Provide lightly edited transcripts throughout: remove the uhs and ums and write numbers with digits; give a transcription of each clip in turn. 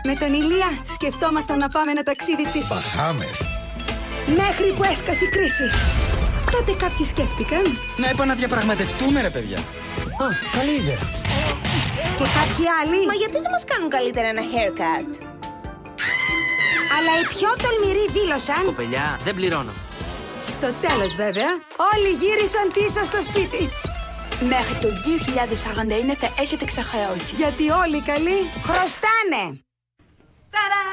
Με τον Ηλία σκεφτόμασταν να πάμε ένα ταξίδι στις Μπαχάμες. μέχρι που έσκασε η κρίση. Τότε κάποιοι σκέφτηκαν Να επαναδιαπραγματευτούμε, ρε παιδιά. Α, καλή ιδέα. και κάποιοι άλλοι. Μα γιατί δεν μας κάνουν καλύτερα ένα haircut? Αλλά οι πιο τολμηροί δήλωσαν. Κοπελιά, δεν πληρώνω. Στο τέλος βέβαια, όλοι γύρισαν πίσω στο σπίτι. Μέχρι το 2041 θα έχετε ξεχρεώσει. Γιατί όλοι οι καλοί χρωστάνε. Ταρά!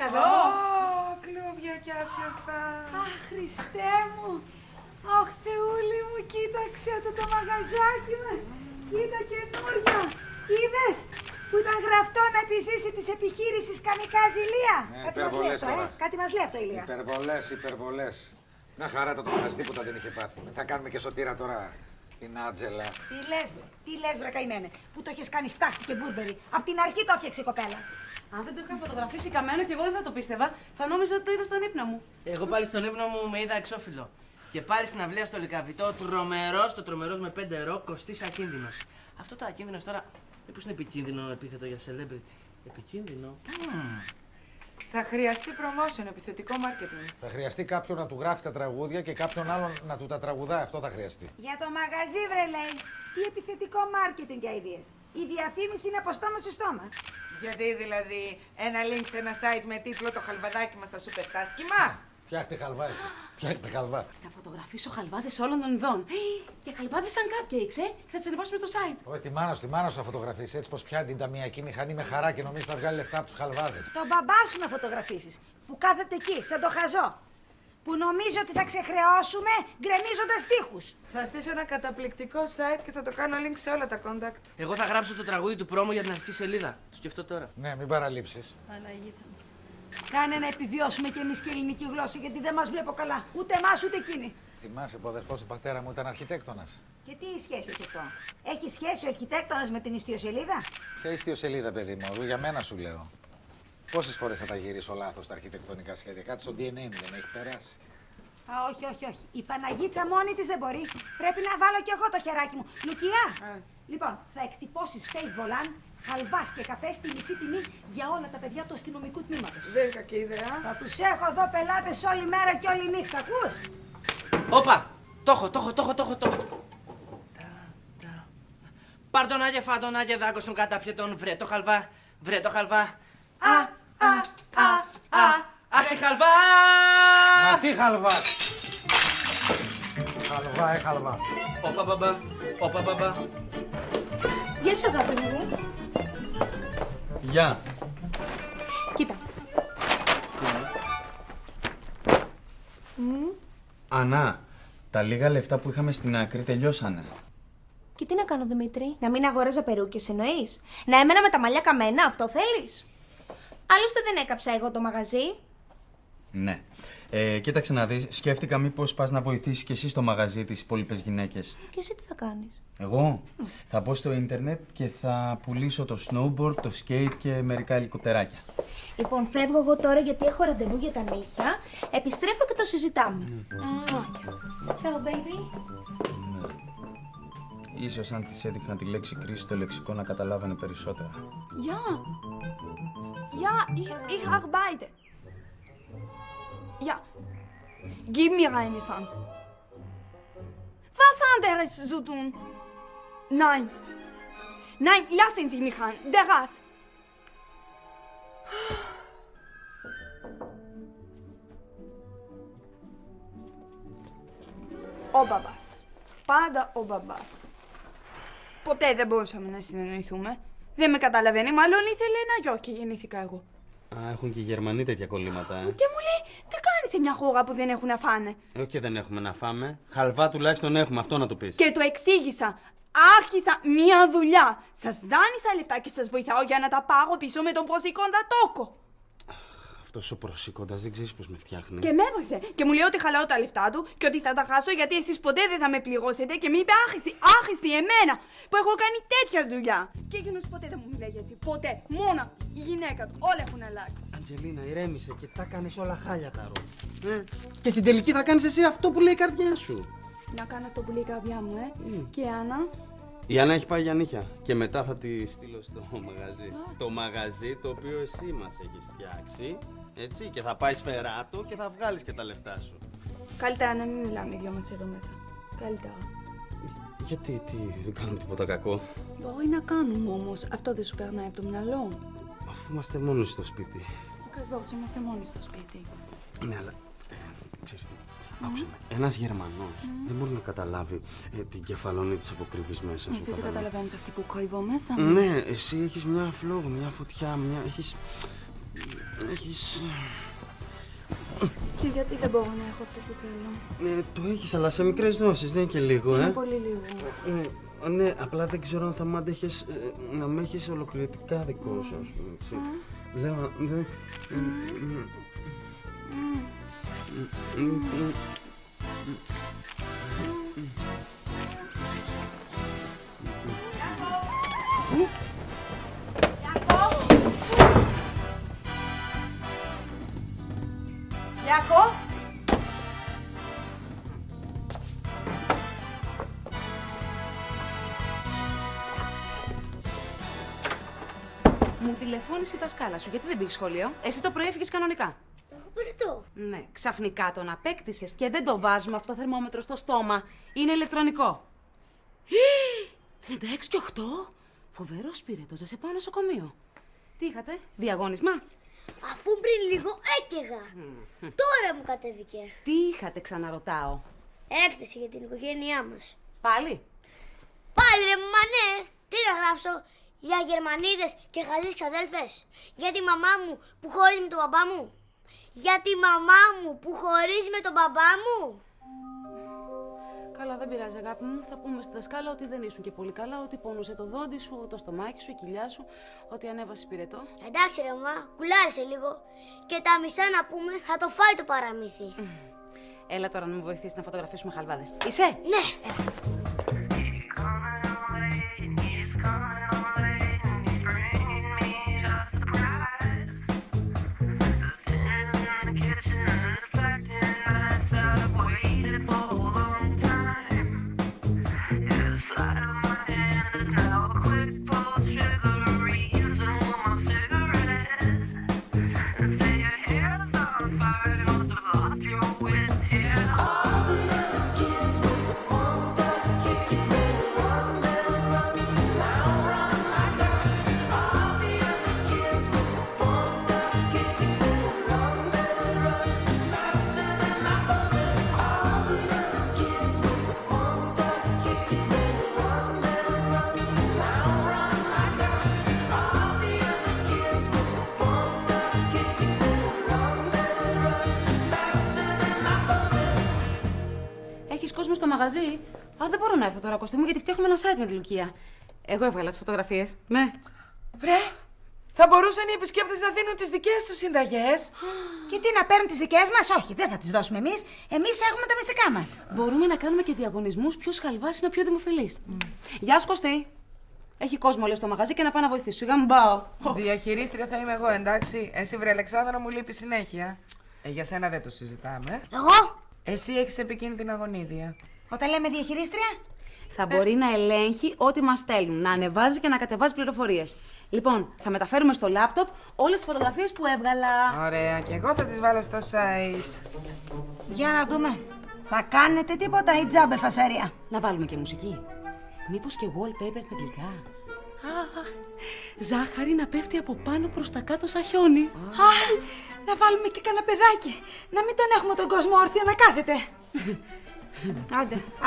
Καλό! Κλούβια κι άφιαστα. Αχ, Χριστέ μου. Αχ, Θεούλη μου, κοίταξε το μαγαζάκι μας. Κοίτα καινούρια. Είδες που ήταν γραφτό να επιζήσει της επιχείρησης Καμικάζ Ηλία. Κάτι μας λέει αυτό, Κάτι μας λέει αυτό, Ηλία. Υπερβολές. Να χαρά το μαγαζί, τίποτα δεν είχε πάθει. Θα κάνουμε και σωτήρα τώρα την Άτζελα. Τι λες βρε καημένε, που το έχεις κάνει στάχτη και μπουρμπερι. Απ' την αρχή το έφτιαξε η κοπέλα. Αν δεν το είχα φωτογραφίσει καμένο και εγώ δεν θα το πίστευα, θα νόμιζα ότι το είδα στον ύπνο μου. Εγώ πάλι στον ύπνο μου με είδα εξώφυλλο. Και πάλι στην αυλία στο Λυκαβητό, τρομερός με 5 ευρώ, κοστής ακίνδυνος. Αυτό το ακίνδυνος τώρα, μήπως είναι επικίνδυνο επίθετο για celebrity? Επικίνδυνο. Θα χρειαστεί promotion, επιθετικό marketing. Θα χρειαστεί κάποιον να του γράφει τα τραγούδια και κάποιον άλλον να του τα τραγουδάει. Αυτό θα χρειαστεί. Για το μαγαζί βρε λέει, τι επιθετικό μάρκετινγκ για ιδέες. Η διαφήμιση είναι από στόμα σε στόμα. Γιατί δηλαδή ένα link σε ένα site με τίτλο «Το χαλβαδάκι μας στα σούπερ τάσκημα». Φτιάχτε χαλβά εσύ. Φτιάχτε χαλβά. Θα φωτογραφίσω χαλβάδες όλων των ειδών. Και χαλβάδες σαν cupcakes, και θα τις ανεβάσουμε στο site. Όχι, τη μάνα σου θα φωτογραφίσει έτσι πως πιάνει την ταμιακή μηχανή με χαρά και νομίζει θα βγάλει λεφτά από τους χαλβάδες. Τον μπαμπά σου να φωτογραφίσεις, που κάθεται εκεί, σαν το χαζό. Που νομίζει ότι θα ξεχρεώσουμε γκρεμίζοντας τοίχους. Θα στήσω ένα καταπληκτικό site και θα το κάνω link σε όλα τα contact. Εγώ θα γράψω το τραγούδι του πρόμο για την αρχική σελίδα. Το σκεφτώ τώρα. Ναι, μην παραλείψεις. Κάνε να επιβιώσουμε κι εμείς και ελληνική γλώσσα, γιατί δεν μας βλέπω καλά. Ούτε εμάς ούτε εκείνη. Θυμάσαι που ο αδερφός του πατέρα μου ήταν αρχιτέκτονας. Και τι σχέση έχει αυτό? Έχει σχέση ο αρχιτέκτονας με την ιστιοσελίδα? Ποια ιστιοσελίδα, παιδί μου, εγώ για μένα σου λέω. Πόσες φορές θα τα γυρίσω λάθος τα αρχιτεκτονικά σχέδια? Κάτι στο DNA μου δεν έχει περάσει. Α, όχι. Η Παναγίτσα μόνη της δεν μπορεί. Πρέπει να βάλω κι εγώ το χεράκι μου. Λουκιά! Λοιπόν, θα εκτυπώσεις fake volant, χαλβάς και καφέ στη μισή τιμή για όλα τα παιδιά του αστυνομικού τμήματος. Δεν είναι κακή ιδέα. Θα τους έχω εδώ πελάτες όλη μέρα και όλη νύχτα, ακούς? Όπα! Το έχω. Πάρτονάγε, φάτονάγε, δάκο των καταπιετών, βρε το χαλβά. Αχ, τη χαλβά! Μα τι χαλβά! Χαλβά. Όπα μπαμπά. Γεια σου αγάπη μου. Γεια. Κοίτα. Ανά, τα λίγα λεφτά που είχαμε στην άκρη τελειώσανε. Και τι να κάνω, Δημήτρη? Να μην αγόραζα περούκες εννοείς? Να έμενα με τα μαλλιά καμένα, αυτό θέλεις? Άλλωστε δεν έκαψα εγώ το μαγαζί. Ναι. Κοίταξε να δεις, σκέφτηκα μήπως πας να βοηθήσεις κι εσύ στο μαγαζί τις υπόλοιπες γυναίκες. Και εσύ τι θα κάνεις? Εγώ θα μπω στο ίντερνετ και θα πουλήσω το snowboard, το skate και μερικά ελικοπτεράκια. Λοιπόν, φεύγω εγώ τώρα γιατί έχω ραντεβού για τα νύχια. Επιστρέφω και το συζητάμε. Ciao, baby. Ίσως αν της έδειχνα τη λέξη κρίση στο λεξικό να καταλάβαινε περισσότερα. Ja, ich arbeite. Ja, gib mir eine Chance. Was anderes zu tun? Nein, lassen Sie mich an, der Ras. Ο μπαμπάς. Πάντα ο μπαμπάς. Ποτέ δεν μπορούσαμε να συνεννοηθούμε. Δεν με καταλαβαίνει, μάλλον ήθελε ένα γιο και γεννήθηκα εγώ. Α, έχουν και οι Γερμανοί τέτοια κολλήματα, Και μου λέει, τι κάνεις σε μια χώρα που δεν έχουν να φάνε? Όχι και δεν έχουμε να φάμε. Χαλβά τουλάχιστον έχουμε, αυτό να του πεις. Και του εξήγησα. Άρχισα μια δουλειά. Σας δάνεισα λεφτά και σας βοηθάω για να τα πάρω πίσω με τον προσηκόντα τόκο. Αυτός ο προσήκοντας δεν ξέρεις πώς με φτιάχνει. Και με έβασε. Και μου λέει ότι χαλάω τα λεφτά του και ότι θα τα χάσω γιατί εσείς ποτέ δεν θα με πληρώσετε. Και με είπε άχρηστη εμένα που έχω κάνει τέτοια δουλειά. Και εκείνος ποτέ δεν μου μιλάει έτσι. Ποτέ. Μόνο αυτή. Η γυναίκα του. Όλα έχουν αλλάξει. Αντζελίνα, ηρέμησε και τα κάνεις όλα χάλια τα ρο. Και στην τελική θα κάνεις εσύ αυτό που λέει η καρδιά σου. Να κάνω αυτό που λέει η καρδιά μου, Και Άννα, Η Άννα έχει πάει για νύχια και μετά θα τη στείλω στο μαγαζί. Το μαγαζί το οποίο εσύ μας έχεις φτιάξει, έτσι, και θα πάει σφαιράτο και θα βγάλεις και τα λεφτά σου. Καλύτερα να μην μιλάμε οι δυο μας εδώ μέσα. Καλύτερα. Γιατί, δεν κάνουμε τίποτα κακό. Μπορεί να κάνουμε όμως. Αυτό δεν σου περνάει από το μυαλό. Αφού είμαστε μόνοι στο σπίτι. Ακριβώς, είμαστε μόνοι στο σπίτι. Ναι, αλλά ξέρεις τι, άκουσε με. Ένας Γερμανός δεν μπορεί να καταλάβει την κεφαλόνη της αποκρύβης μέσα σου. Εσύ δεν καταλαβαίνεις αυτή που κρύβω μέσα. Ναι, εσύ έχεις μια φλόγα, μια φωτιά, έχεις... Και γιατί δεν μπορώ να έχω αυτό που θέλω. Το έχεις, αλλά σε μικρές δόσεις, δεν είναι και λίγο, Είναι πολύ λίγο. Ναι, απλά δεν ξέρω αν θα μ' άντεχες να με έχεις ολοκληρωτικά δικό σου, ας πούμε, έτσι. Λέω, Γιάκο! Μου τηλεφώνησε η δασκάλα σου. Γιατί δεν πήγε σχολείο? Εσύ το πρωί έφυγες κανονικά. Έχω περιττό. Ναι, ξαφνικά τον απέκτησες και δεν το βάζουμε αυτό το θερμόμετρο στο στόμα. Είναι ηλεκτρονικό. 36 και 8. Φοβερός πυρετός, θα σε πάω νοσοκομείο. Τι είχατε, διαγώνισμα? Αφού πριν λίγο έκαιγα. Τώρα μου κατέβηκε. Τι είχατε, ξαναρωτάω. Έκθεση για την οικογένειά μας. Πάλι? Πάλι ρε μα ναι. Τι να γράψω? Για Γερμανίδες και χαζείς ξαδέλφες. Για τη μαμά μου που χωρίζει με τον μπαμπά μου. Για τη μαμά μου που χωρίζει με τον μπαμπά μου. Καλά, δεν πειράζει, αγάπη μου. Θα πούμε στη δασκάλα ότι δεν ήσουν και πολύ καλά, ότι πόνουσε το δόντι σου, το στομάχι σου, η κοιλιά σου, ότι ανέβασε πυρετό. Εντάξει ρε μαμά, κουλάρισε λίγο. Και τα μισά να πούμε θα το φάει το παραμύθι. Έλα τώρα να με βοηθήσει να φωτογραφίσουμε χαλβάδες. Είσαι? Ναι. Κόσμο στο μαγαζί. Α, δεν μπορώ να έρθω τώρα, Κωστή μου, γιατί φτιάχνουμε ένα site με τη Λουκία. Εγώ έβγαλα τις φωτογραφίες. Ναι. Βρε, θα μπορούσαν οι επισκέπτες να δίνουν τις δικές τους συνταγές. Και τι, να παίρνουν τις δικές μας? Όχι, δεν θα τις δώσουμε εμείς. Εμείς έχουμε τα μυστικά μας. Μπορούμε να κάνουμε και διαγωνισμούς ποιος χαλβάς είναι ο πιο δημοφιλής. Γεια σου, Κωστή. Έχει κόσμο, λέω, στο μαγαζί και να πάω να βοηθήσω. Σιγά μου πάω. Διαχειρίστρια θα είμαι εγώ, εντάξει. Εσύ, βρε Αλεξάνδρα, μου λείπει συνέχεια. Για σένα δεν το συζητάμε. Εγώ? Εσύ έχεις επικίνδυνα γονίδια. Όταν λέμε διαχειρίστρια, θα μπορεί να ελέγχει ό,τι μας στέλνουν, να ανεβάζει και να κατεβάζει πληροφορίες. Λοιπόν, θα μεταφέρουμε στο λάπτοπ όλες τις φωτογραφίες που έβγαλα. Ωραία, και εγώ θα τις βάλω στο site. Για να δούμε. Θα κάνετε τίποτα ή τζάμπε φασαρία? Να βάλουμε και μουσική. Μήπως και wallpaper με γλυκά? Αχ, ζάχαρη να πέφτει από πάνω προς τα κάτω σαν χιόνι. Αχ, να βάλουμε και κανένα παιδάκι. Να μην τον έχουμε τον κόσμο όρθιο να κάθεται.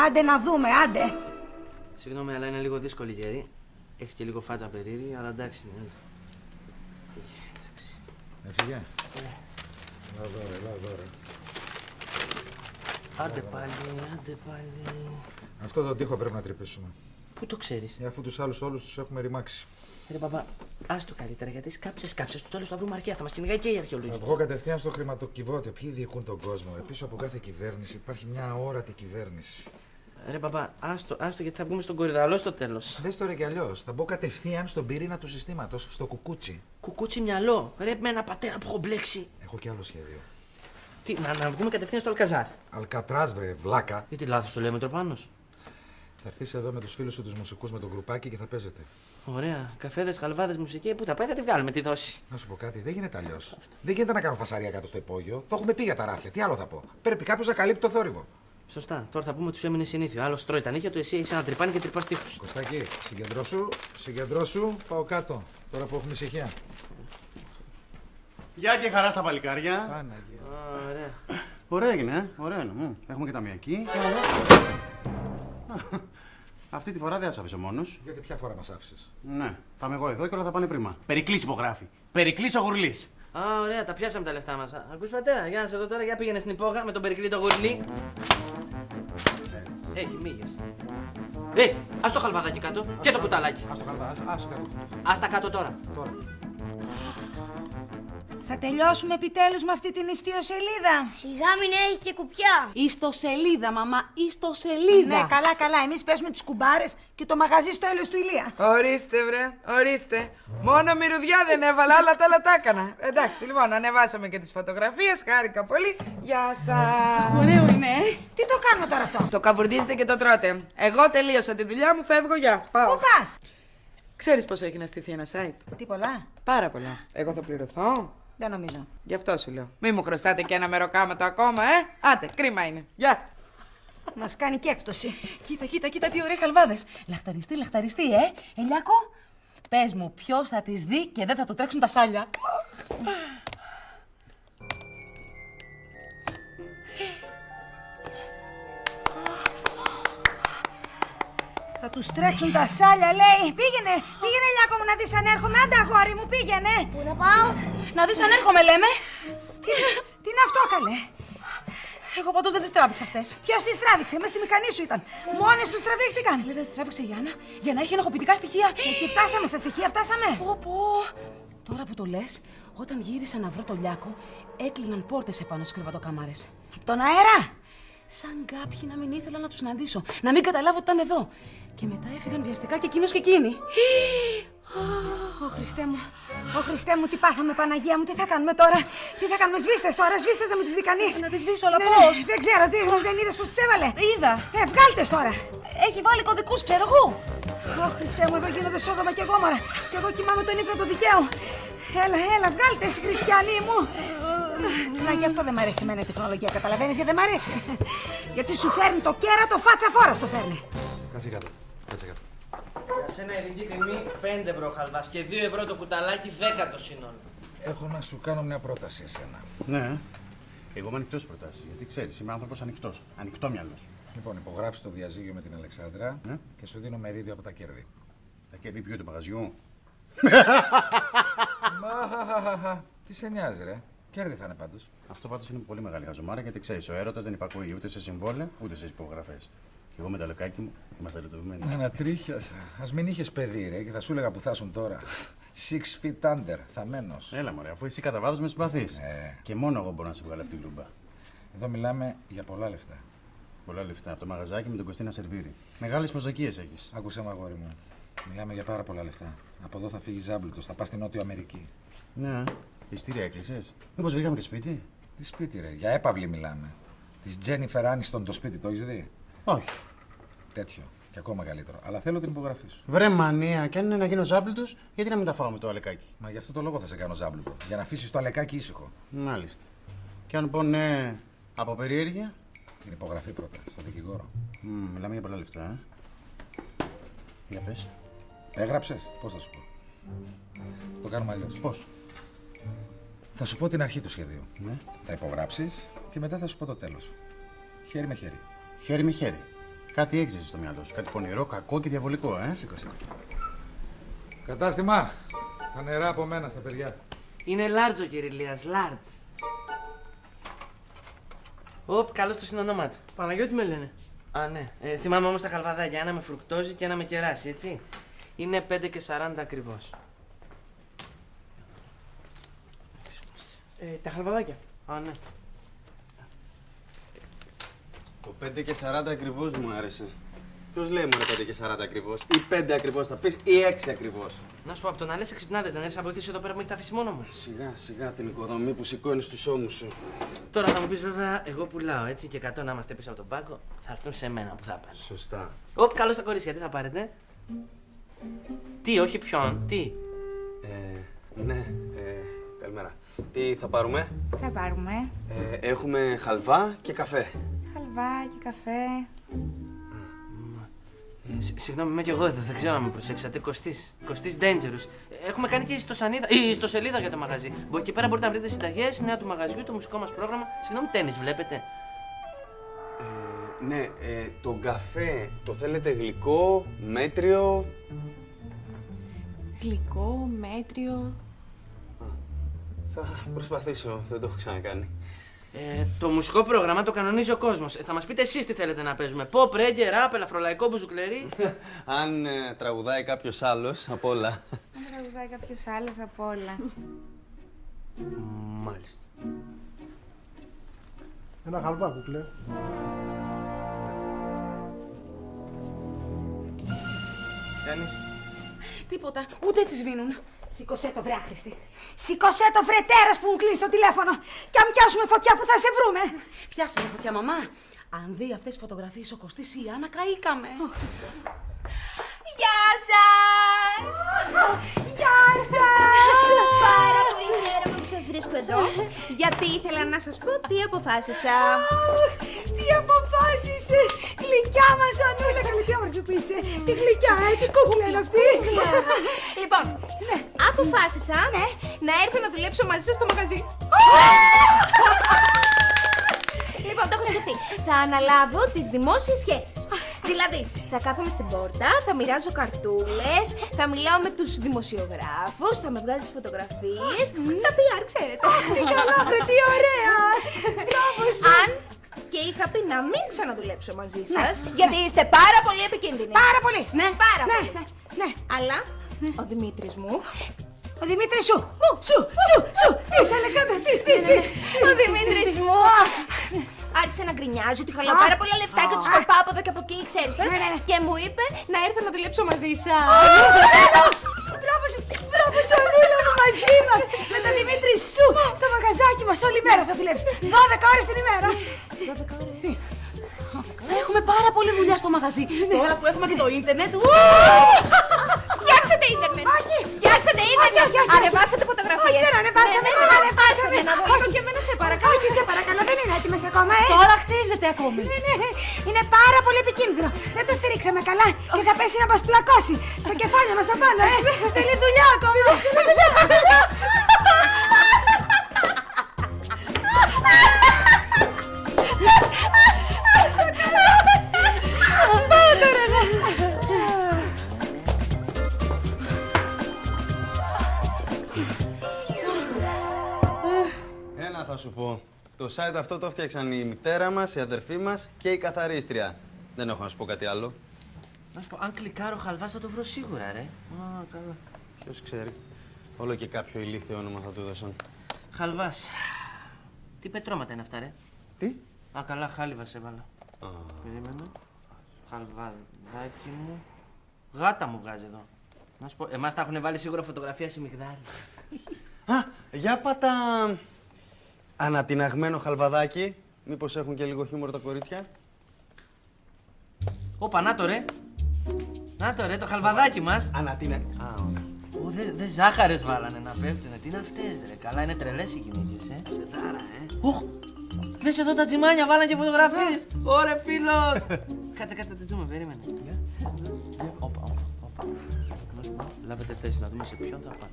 Άντε να δούμε, άντε. Συγγνώμη, αλλά είναι λίγο δύσκολη γερή. Έχεις και λίγο φάτσα περίεργη, αλλά εντάξει. Έφυγε. Έλα εδώ, ρε. Άντε πάλι. Αυτό το τοίχο πρέπει να τρυπήσουμε. Πού το ξέρεις? Αφού τους άλλους όλους τους έχουμε ρημάξει. Ρε μπαμπά, άστο καλύτερα, γιατί σκάψες. Στο τέλος θα βρούμε αρκεία, θα μας κυνηγάει και η αρχαιολογική. Θα βγω κατευθείαν στο χρηματοκιβώτιο. Ποιοι διοικούν τον κόσμο? Πίσω από κάθε κυβέρνηση υπάρχει μια αόρατη κυβέρνηση. Ρε μπαμπά, άστο, γιατί θα βγούμε στον κορυδαλό στο τέλος. Δες τώρα κι αλλιώς. Θα μπω κατευθείαν στον πυρήνα του συστήματος, στο κουκούτσι. Κουκούτσι μυαλό. Ρε, με ένα πατέρα που έχω μπλέξει. Έχω κι άλλο σχέδιο. Τι, να βγούμε κατευθείαν στο Αλκαζάρ. Αλκατράζ, βρε, βλάκα. Γιατί λάθος το λέμε το Πάνος? Θα έρθεις εδώ με τους φίλους σου τους μουσικούς με το γκρουπάκι και θα παίζετε. Ωραία. Καφέδες, χαλβάδες, μουσική. Πού θα πάει, θα τη βγάλουμε τη δόση. Να σου πω κάτι, δεν γίνεται αλλιώς. Δεν γίνεται να κάνω φασαρία κάτω στο υπόγειο. Το έχουμε πει για τα ράφια. Τι άλλο θα πω. Πρέπει κάποιος να καλύπτει το θόρυβο. Σωστά. Τώρα θα πούμε του έμεινε συνήθιο. Άλλο τρώει τα νύχια του, εσύ έχει ένα τρυπάνι και τρυπά τείχους. Κωστάκη, συγκεντρώσου, πάω κάτω. Τώρα που έχουμε ησυχία. Γεια και χαρά στα παλικάρια. Παναγία. Ωραία. Ωραία έγινε, ωραία είναι. Έχουμε και ταμιακή. Αυτή τη φορά δεν θα αφήσω μόνος. Γιατί ποια φορά μας άφησες? Ναι, θα είμαι εγώ εδώ και όλα θα πάνε πρίμα. Περικλής υπογράφει. Περικλής ο Γουρλής. Α, ωραία, τα πιάσαμε τα λεφτά μας. Ακούς πατέρα, για να σε δω τώρα, για πήγαινε στην υπόγα με τον Περικλή το Γουρλί. Έχει μύγες. Ας το χαλβαδάκι κάτω και το κουταλάκι. Ας το χαλβά, ας το κάτω. Ας τα κάτω τώρα. Θα τελειώσουμε επιτέλους με αυτή την ιστιοσελίδα. Σιγά μην έχει και κουπιά. Ιστοσελίδα, μαμά, ιστοσελίδα. Ναι, καλά, καλά. Εμείς παίζουμε τις κουμπάρες και το μαγαζί στο έλεος του Ηλία. Ορίστε, βρε, ορίστε. Μόνο μυρωδιά δεν έβαλα, αλλά τα άλλα τα έκανα. Εντάξει, λοιπόν, ανεβάσαμε και τις φωτογραφίες. Χάρηκα πολύ. Γεια σας. Ωραίο είναι. Τι το κάνουμε τώρα αυτό? Το καβουρδίζετε και το τρώτε. Εγώ τελείωσα τη δουλειά μου, φεύγω, γεια. Πάω. Πού πας? Ξέρεις πόσο έχει να στηθεί ένα site? Τι πολλά? Πάρα πολλά. Εγώ θα πληρωθώ. Δεν νομίζω. Γι' αυτό σου λέω. Μη μου χρωστάτε και ένα μεροκάματο ακόμα, Άντε, κρίμα είναι. Γεια. Μας κάνει και έκπτωση. Κοίτα, τι ωραίοι χαλβάδες. Λαχταριστή, Ελιάκο, πες μου ποιος θα τις δει και δεν θα του τρέξουν τα σάλια. Θα τους τρέξουν τα σάλια, λέει. Πήγαινε, Λιάκο μου, να δεις αν έρχομαι. Άντε, αγόρι μου, πήγαινε. Πού να πάω? Να δεις αν έρχομαι, λέμε. Τι είναι αυτό, καλέ? Εγώ παντού δεν τις τράβηξα αυτές. Ποιος τις τράβηξε? Μες στη μηχανή σου ήταν. Μόνες τους τραβήχτηκαν. Λες δεν τις τράβηξε η Άννα για να έχει ενοχοποιητικά στοιχεία. Και φτάσαμε στα στοιχεία, φτάσαμε. Πω. Τώρα που το λες, όταν γύρισα να βρω το Λιάκο, έκλειναν πόρτες επάνω στις κρεβατοκάμαρες. Απ' τον αέρα. Σαν κάποιοι να μην ήθελα να τους συναντήσω, να μην καταλάβω ότι ήταν εδώ. Και μετά έφυγαν βιαστικά και εκείνος και εκείνη. Ω Χριστέ μου, τι πάθαμε, Παναγία μου, τι θα κάνουμε τώρα? Τι θα κάνουμε, σβήστες τώρα, να μην τις δει κανείς. Να τις σβήσω, αλλά Ναι, πώς? δεν ξέρω, δεν είδες πως τις έβαλε? Είδα. Βγάλτες τώρα. Έχει βάλει κωδικούς, ξέρω εγώ. Ω Χριστέ μου, εδώ γίνονται σόδομα και γόμορα. Και εγώ κοιμάμαι τον ύπνο του δικαίου. Έλα, βγάλτες, χριστιανοί μου. Να, γι' αυτό δεν μ' αρέσει εμένα η τεχνολογία, καταλαβαίνεις, γιατί δεν μ' αρέσει. Γιατί σου φέρνει το κέρατο, φάτσα φόρα το φέρνει. Κάτσε κάτω. Για σένα ειδική τιμή 5 ευρώ χαλβάς και 2 ευρώ το κουταλάκι, 10 το σύνολο. Έχω να σου κάνω μια πρόταση εσένα. Ναι. Εγώ είμαι ανοιχτός στις προτάσεις. Γιατί ξέρεις, είμαι άνθρωπος ανοιχτός. Ανοιχτόμυαλος. Λοιπόν, υπογράφεις το διαζύγιο με την Αλεξάνδρα και σου δίνω μερίδιο από τα κέρδη. Τα κέρδη ποιο του μαγαζιού? Τι σε νοιάζει, ρε. Κέρδη θα είναι πάντως. Αυτό πάντως είναι πολύ μεγάλη χαζομάρα γιατί ξέρεις, ο έρωτας δεν υπακούει ούτε σε συμβόλαια ούτε σε υπογραφές. Και εγώ με τα λεκάκι μου είμαστε ερωτευμένοι. Ανατρίχιασα. Ας μην είχες παιδί, ρε, και θα σου έλεγα που θα ήσουν τώρα. 6 feet under, θαμμένος. Έλα μωρέ, αφού εσύ κατά βάθος με συμπαθείς. Και μόνο εγώ μπορώ να σε βγάλω από την λούμπα. Εδώ μιλάμε για πολλά λεφτά. Πολλά λεφτά από το μαγαζάκι με τον Κωστίνα Σερβίρι. Μεγάλες προσδοκίες έχεις. Άκουσε με, αγόρι μου. Μιλάμε για πάρα πολλά λεφτά. Από εδώ θα φύγει ζάμπλουτος, θα πας στην Νότιο Αμερική. Ναι. Ειστήρια έκλεισες? Μήπως βρήκαμε και σπίτι? Τι σπίτι, ρε, για έπαυλη μιλάμε. Της Τζένιφερ Άνιστον το σπίτι, το έχεις δει? Όχι. Τέτοιο. Και ακόμα καλύτερο. Αλλά θέλω την υπογραφή σου. Βρε μανία, και αν είναι να γίνω ζάμπλουτος, γιατί να μην τα φάω με το αλεκάκι? Μα γι' αυτό το λόγο θα σε κάνω ζάμπλουτο. Για να αφήσεις το αλεκάκι ήσυχο. Μάλιστα. Και αν πω ναι, από περιέργεια. Την υπογραφή πρώτα, στο δικηγόρο. Μιλάμε για πολλά λεφτά, Για πες. Έγραψες, πώς θα σου πω. Το κάνουμε αλλιώς. Πώς? Θα σου πω την αρχή του σχεδίου. Ναι. Θα υπογράψεις και μετά θα σου πω το τέλος. Χέρι με χέρι. Χέρι με χέρι. Κάτι έχεις στο μυαλό σου. Κάτι πονηρό, κακό και διαβολικό, Σήκωσε. Κατάστημα. Τα νερά από μένα στα παιδιά. Είναι λάρτζο, κύριε Ηλίας, λάρτζ. Οπ, καλώς το συνονόμα του. Παναγιώτη με λένε. Α, ναι. Θυμάμαι όμως τα χαλβαδάκια, ένα με φρουκτόζι και ένα με κεράσι, έτσι. Είναι 5 και 40 ακριβώς. Τα χαλβαδάκια. Α, ναι. Το 5 και 40 ακριβώς μου άρεσε. Ποιος λέει μόνο 5 και 40 ακριβώς, ή 5 ακριβώς θα πεις, ή 6 ακριβώς. Να σου πω, από το να λες εξυπνάδες, δεν έρθεις να βοηθήσεις εδώ πέρα που με έχει τα αφήσει μόνο μου. Σιγά, σιγά την οικοδομή που σηκώνεις στους ώμους σου. Τώρα θα μου πεις βέβαια, εγώ πουλάω έτσι και 100 να είμαστε πίσω από τον πάγκο, θα έρθουν σε μένα που θα πάνε. Σωστά. Οπ, καλώς τα κορίτσια, τι θα πάρετε? Τι, όχι ποιον, τι? Ναι, καλημέρα. Τι θα πάρουμε? Θα πάρουμε Έχουμε χαλβά και καφέ. χαλβά και καφέ. Συγγνώμη, είμαι κι εγώ εδώ, δεν ξέρω να με προσέξατε. Κωστής Dangerous. Έχουμε κάνει και ιστοσελίδα για το μαγαζί. Εκεί πέρα μπορείτε να βρείτε συνταγές, νέα του μαγαζιού, το μουσικό μας πρόγραμμα. Συγγνώμη, τένις βλέπετε? Ναι, τον καφέ το θέλετε γλυκό, μέτριο? Γλυκό, μέτριο. Θα προσπαθήσω, δεν το έχω ξανακάνει. Το μουσικό πρόγραμμα το κανονίζει ο κόσμος. Θα μας πείτε εσείς τι θέλετε να παίζουμε. Pop, reggae, rap, ελαφρολαϊκό, μπουζουκλερί. Αν τραγουδάει κάποιος άλλος, απ' όλα. Αν τραγουδάει κάποιος άλλος από όλα. Μάλιστα. Ένα χαλβά, κουκλέ. Κάνεις? Τίποτα, ούτε έτσι σβήνουν. Σήκωσέ το βρε άχρηστη. Σήκωσέ το βρε τέρας που μου κλείνει το τηλέφωνο. Κι αν πιάσουμε φωτιά που θα σε βρούμε. Πιάσαμε φωτιά, μαμά. Αν δει αυτές τις φωτογραφίες ο Κωστής ή η Άννα, καήκαμε. Γεια σας! Γεια σας! Πάρα πολύ χαίρομαι που σας βρίσκω εδώ, γιατί ήθελα να σας πω τι αποφάσισα. Τι αποφάσισες! Γλυκιά μας Ανούλα, καλή τι όμορφη που είσαι. Τι γλυκιά, τι κούκλα είναι αυτή. Λοιπόν, αποφάσισα να έρθω να δουλέψω μαζί σας στο μαγαζί. Λοιπόν, το έχω σκεφτεί. Θα αναλάβω τις δημόσιες σχέσεις. Δηλαδή, θα κάθομαι στην πόρτα, θα μοιράζω καρτούλες, θα μιλάω με τους δημοσιογράφους, θα με βγάζεις φωτογραφίες. Τα PR, ξέρετε. Τι καλά, βρε, τι ωραία. Μπράβο σου. Αν και είχα πει να μην ξαναδουλέψω μαζί σας, γιατί είστε πάρα πολύ επικίνδυνοι. Πάρα πολύ. Ναι, πάρα Ναι, πολύ. ναι. Αλλά ο Δημήτρης μου. Ο Δημήτρης σου. Της, Αλεξάνδρα, της. Ο Δημήτρης μου άρχισε να γκρινιάζει ότι χαλάω πάρα πολλά λεφτά και του σκορπάω από εδώ και από εκεί, ξέρεις τώρα. Και μου είπε να έρθω να δουλέψω μαζί σας. Μπράβο σου, Ανούλα μου, μαζί μας. Με τον Δημήτρη σου στο μαγαζάκι μας όλη μέρα θα δουλέψεις. 12 ώρες την ημέρα. 12 ώρες. Θα έχουμε πάρα πολλή δουλειά στο μαγαζί. Τώρα που έχουμε και το ίντερνετ. Φτιάξατε ίντερνετ! Φτιάξατε ίντερνετ! Ανεβάσατε φωτογραφίες! Όχι, δεν ανεβάσαμε. Να δω λίγο και εμένα, σε παρακαλώ. Όχι, σε παρακαλώ, δεν είναι έτοιμες ακόμα, Τώρα χτίζεται ακόμη. Ναι, είναι πάρα πολύ επικίνδυνο. Δεν το στηρίξαμε καλά και θα πέσει να μας πλακώσει στα κεφάλια μας απάνω, Θέλει δουλειά ακόμα. Πάω τώρα, Ένα θα σου πω. Το site αυτό το έφτιαξαν η μητέρα μας, η αδερφή μας και η καθαρίστρια. Δεν έχω να σου πω κάτι άλλο. Να σου πω, αν κλικάρω χαλβάς θα το βρω σίγουρα, ρε. Α, καλά. Ποιος ξέρει. Όλο και κάποιο ηλίθιο όνομα θα του δώσαν. Χαλβάς. Τι πετρώματα είναι αυτά, ρε. Τι? Α, καλά, χάλιβας έβαλα. Περίμενε. Χαλβαδάκι μου. Γάτα μου βγάζει εδώ. Να σου πω, εμάς τα έχουν βάλει σίγουρα φωτογραφία σε μυγδάλι. Α, για πάτα ανατιναγμένο χαλβαδάκι. Μήπως έχουν και λίγο χιούμορ τα κορίτσια. Όπα, να το ρε. Να το ρε, το χαλβαδάκι μας. Δε ζάχαρες βάλανε να πέφτουνε. Τι είναι αυτές, ρε. Καλά, είναι τρελές οι γυναίκες, Σεδάρα, Οχ, δες εδώ τα τζιμάνια, βάλανε και φωτογραφίες. Ωρε, φίλος. Κάτσε, θα τις δούμε, περίμενε. Όπα. Να σου πω, λάβετε θέση να δούμε σε ποιον θα πάνε.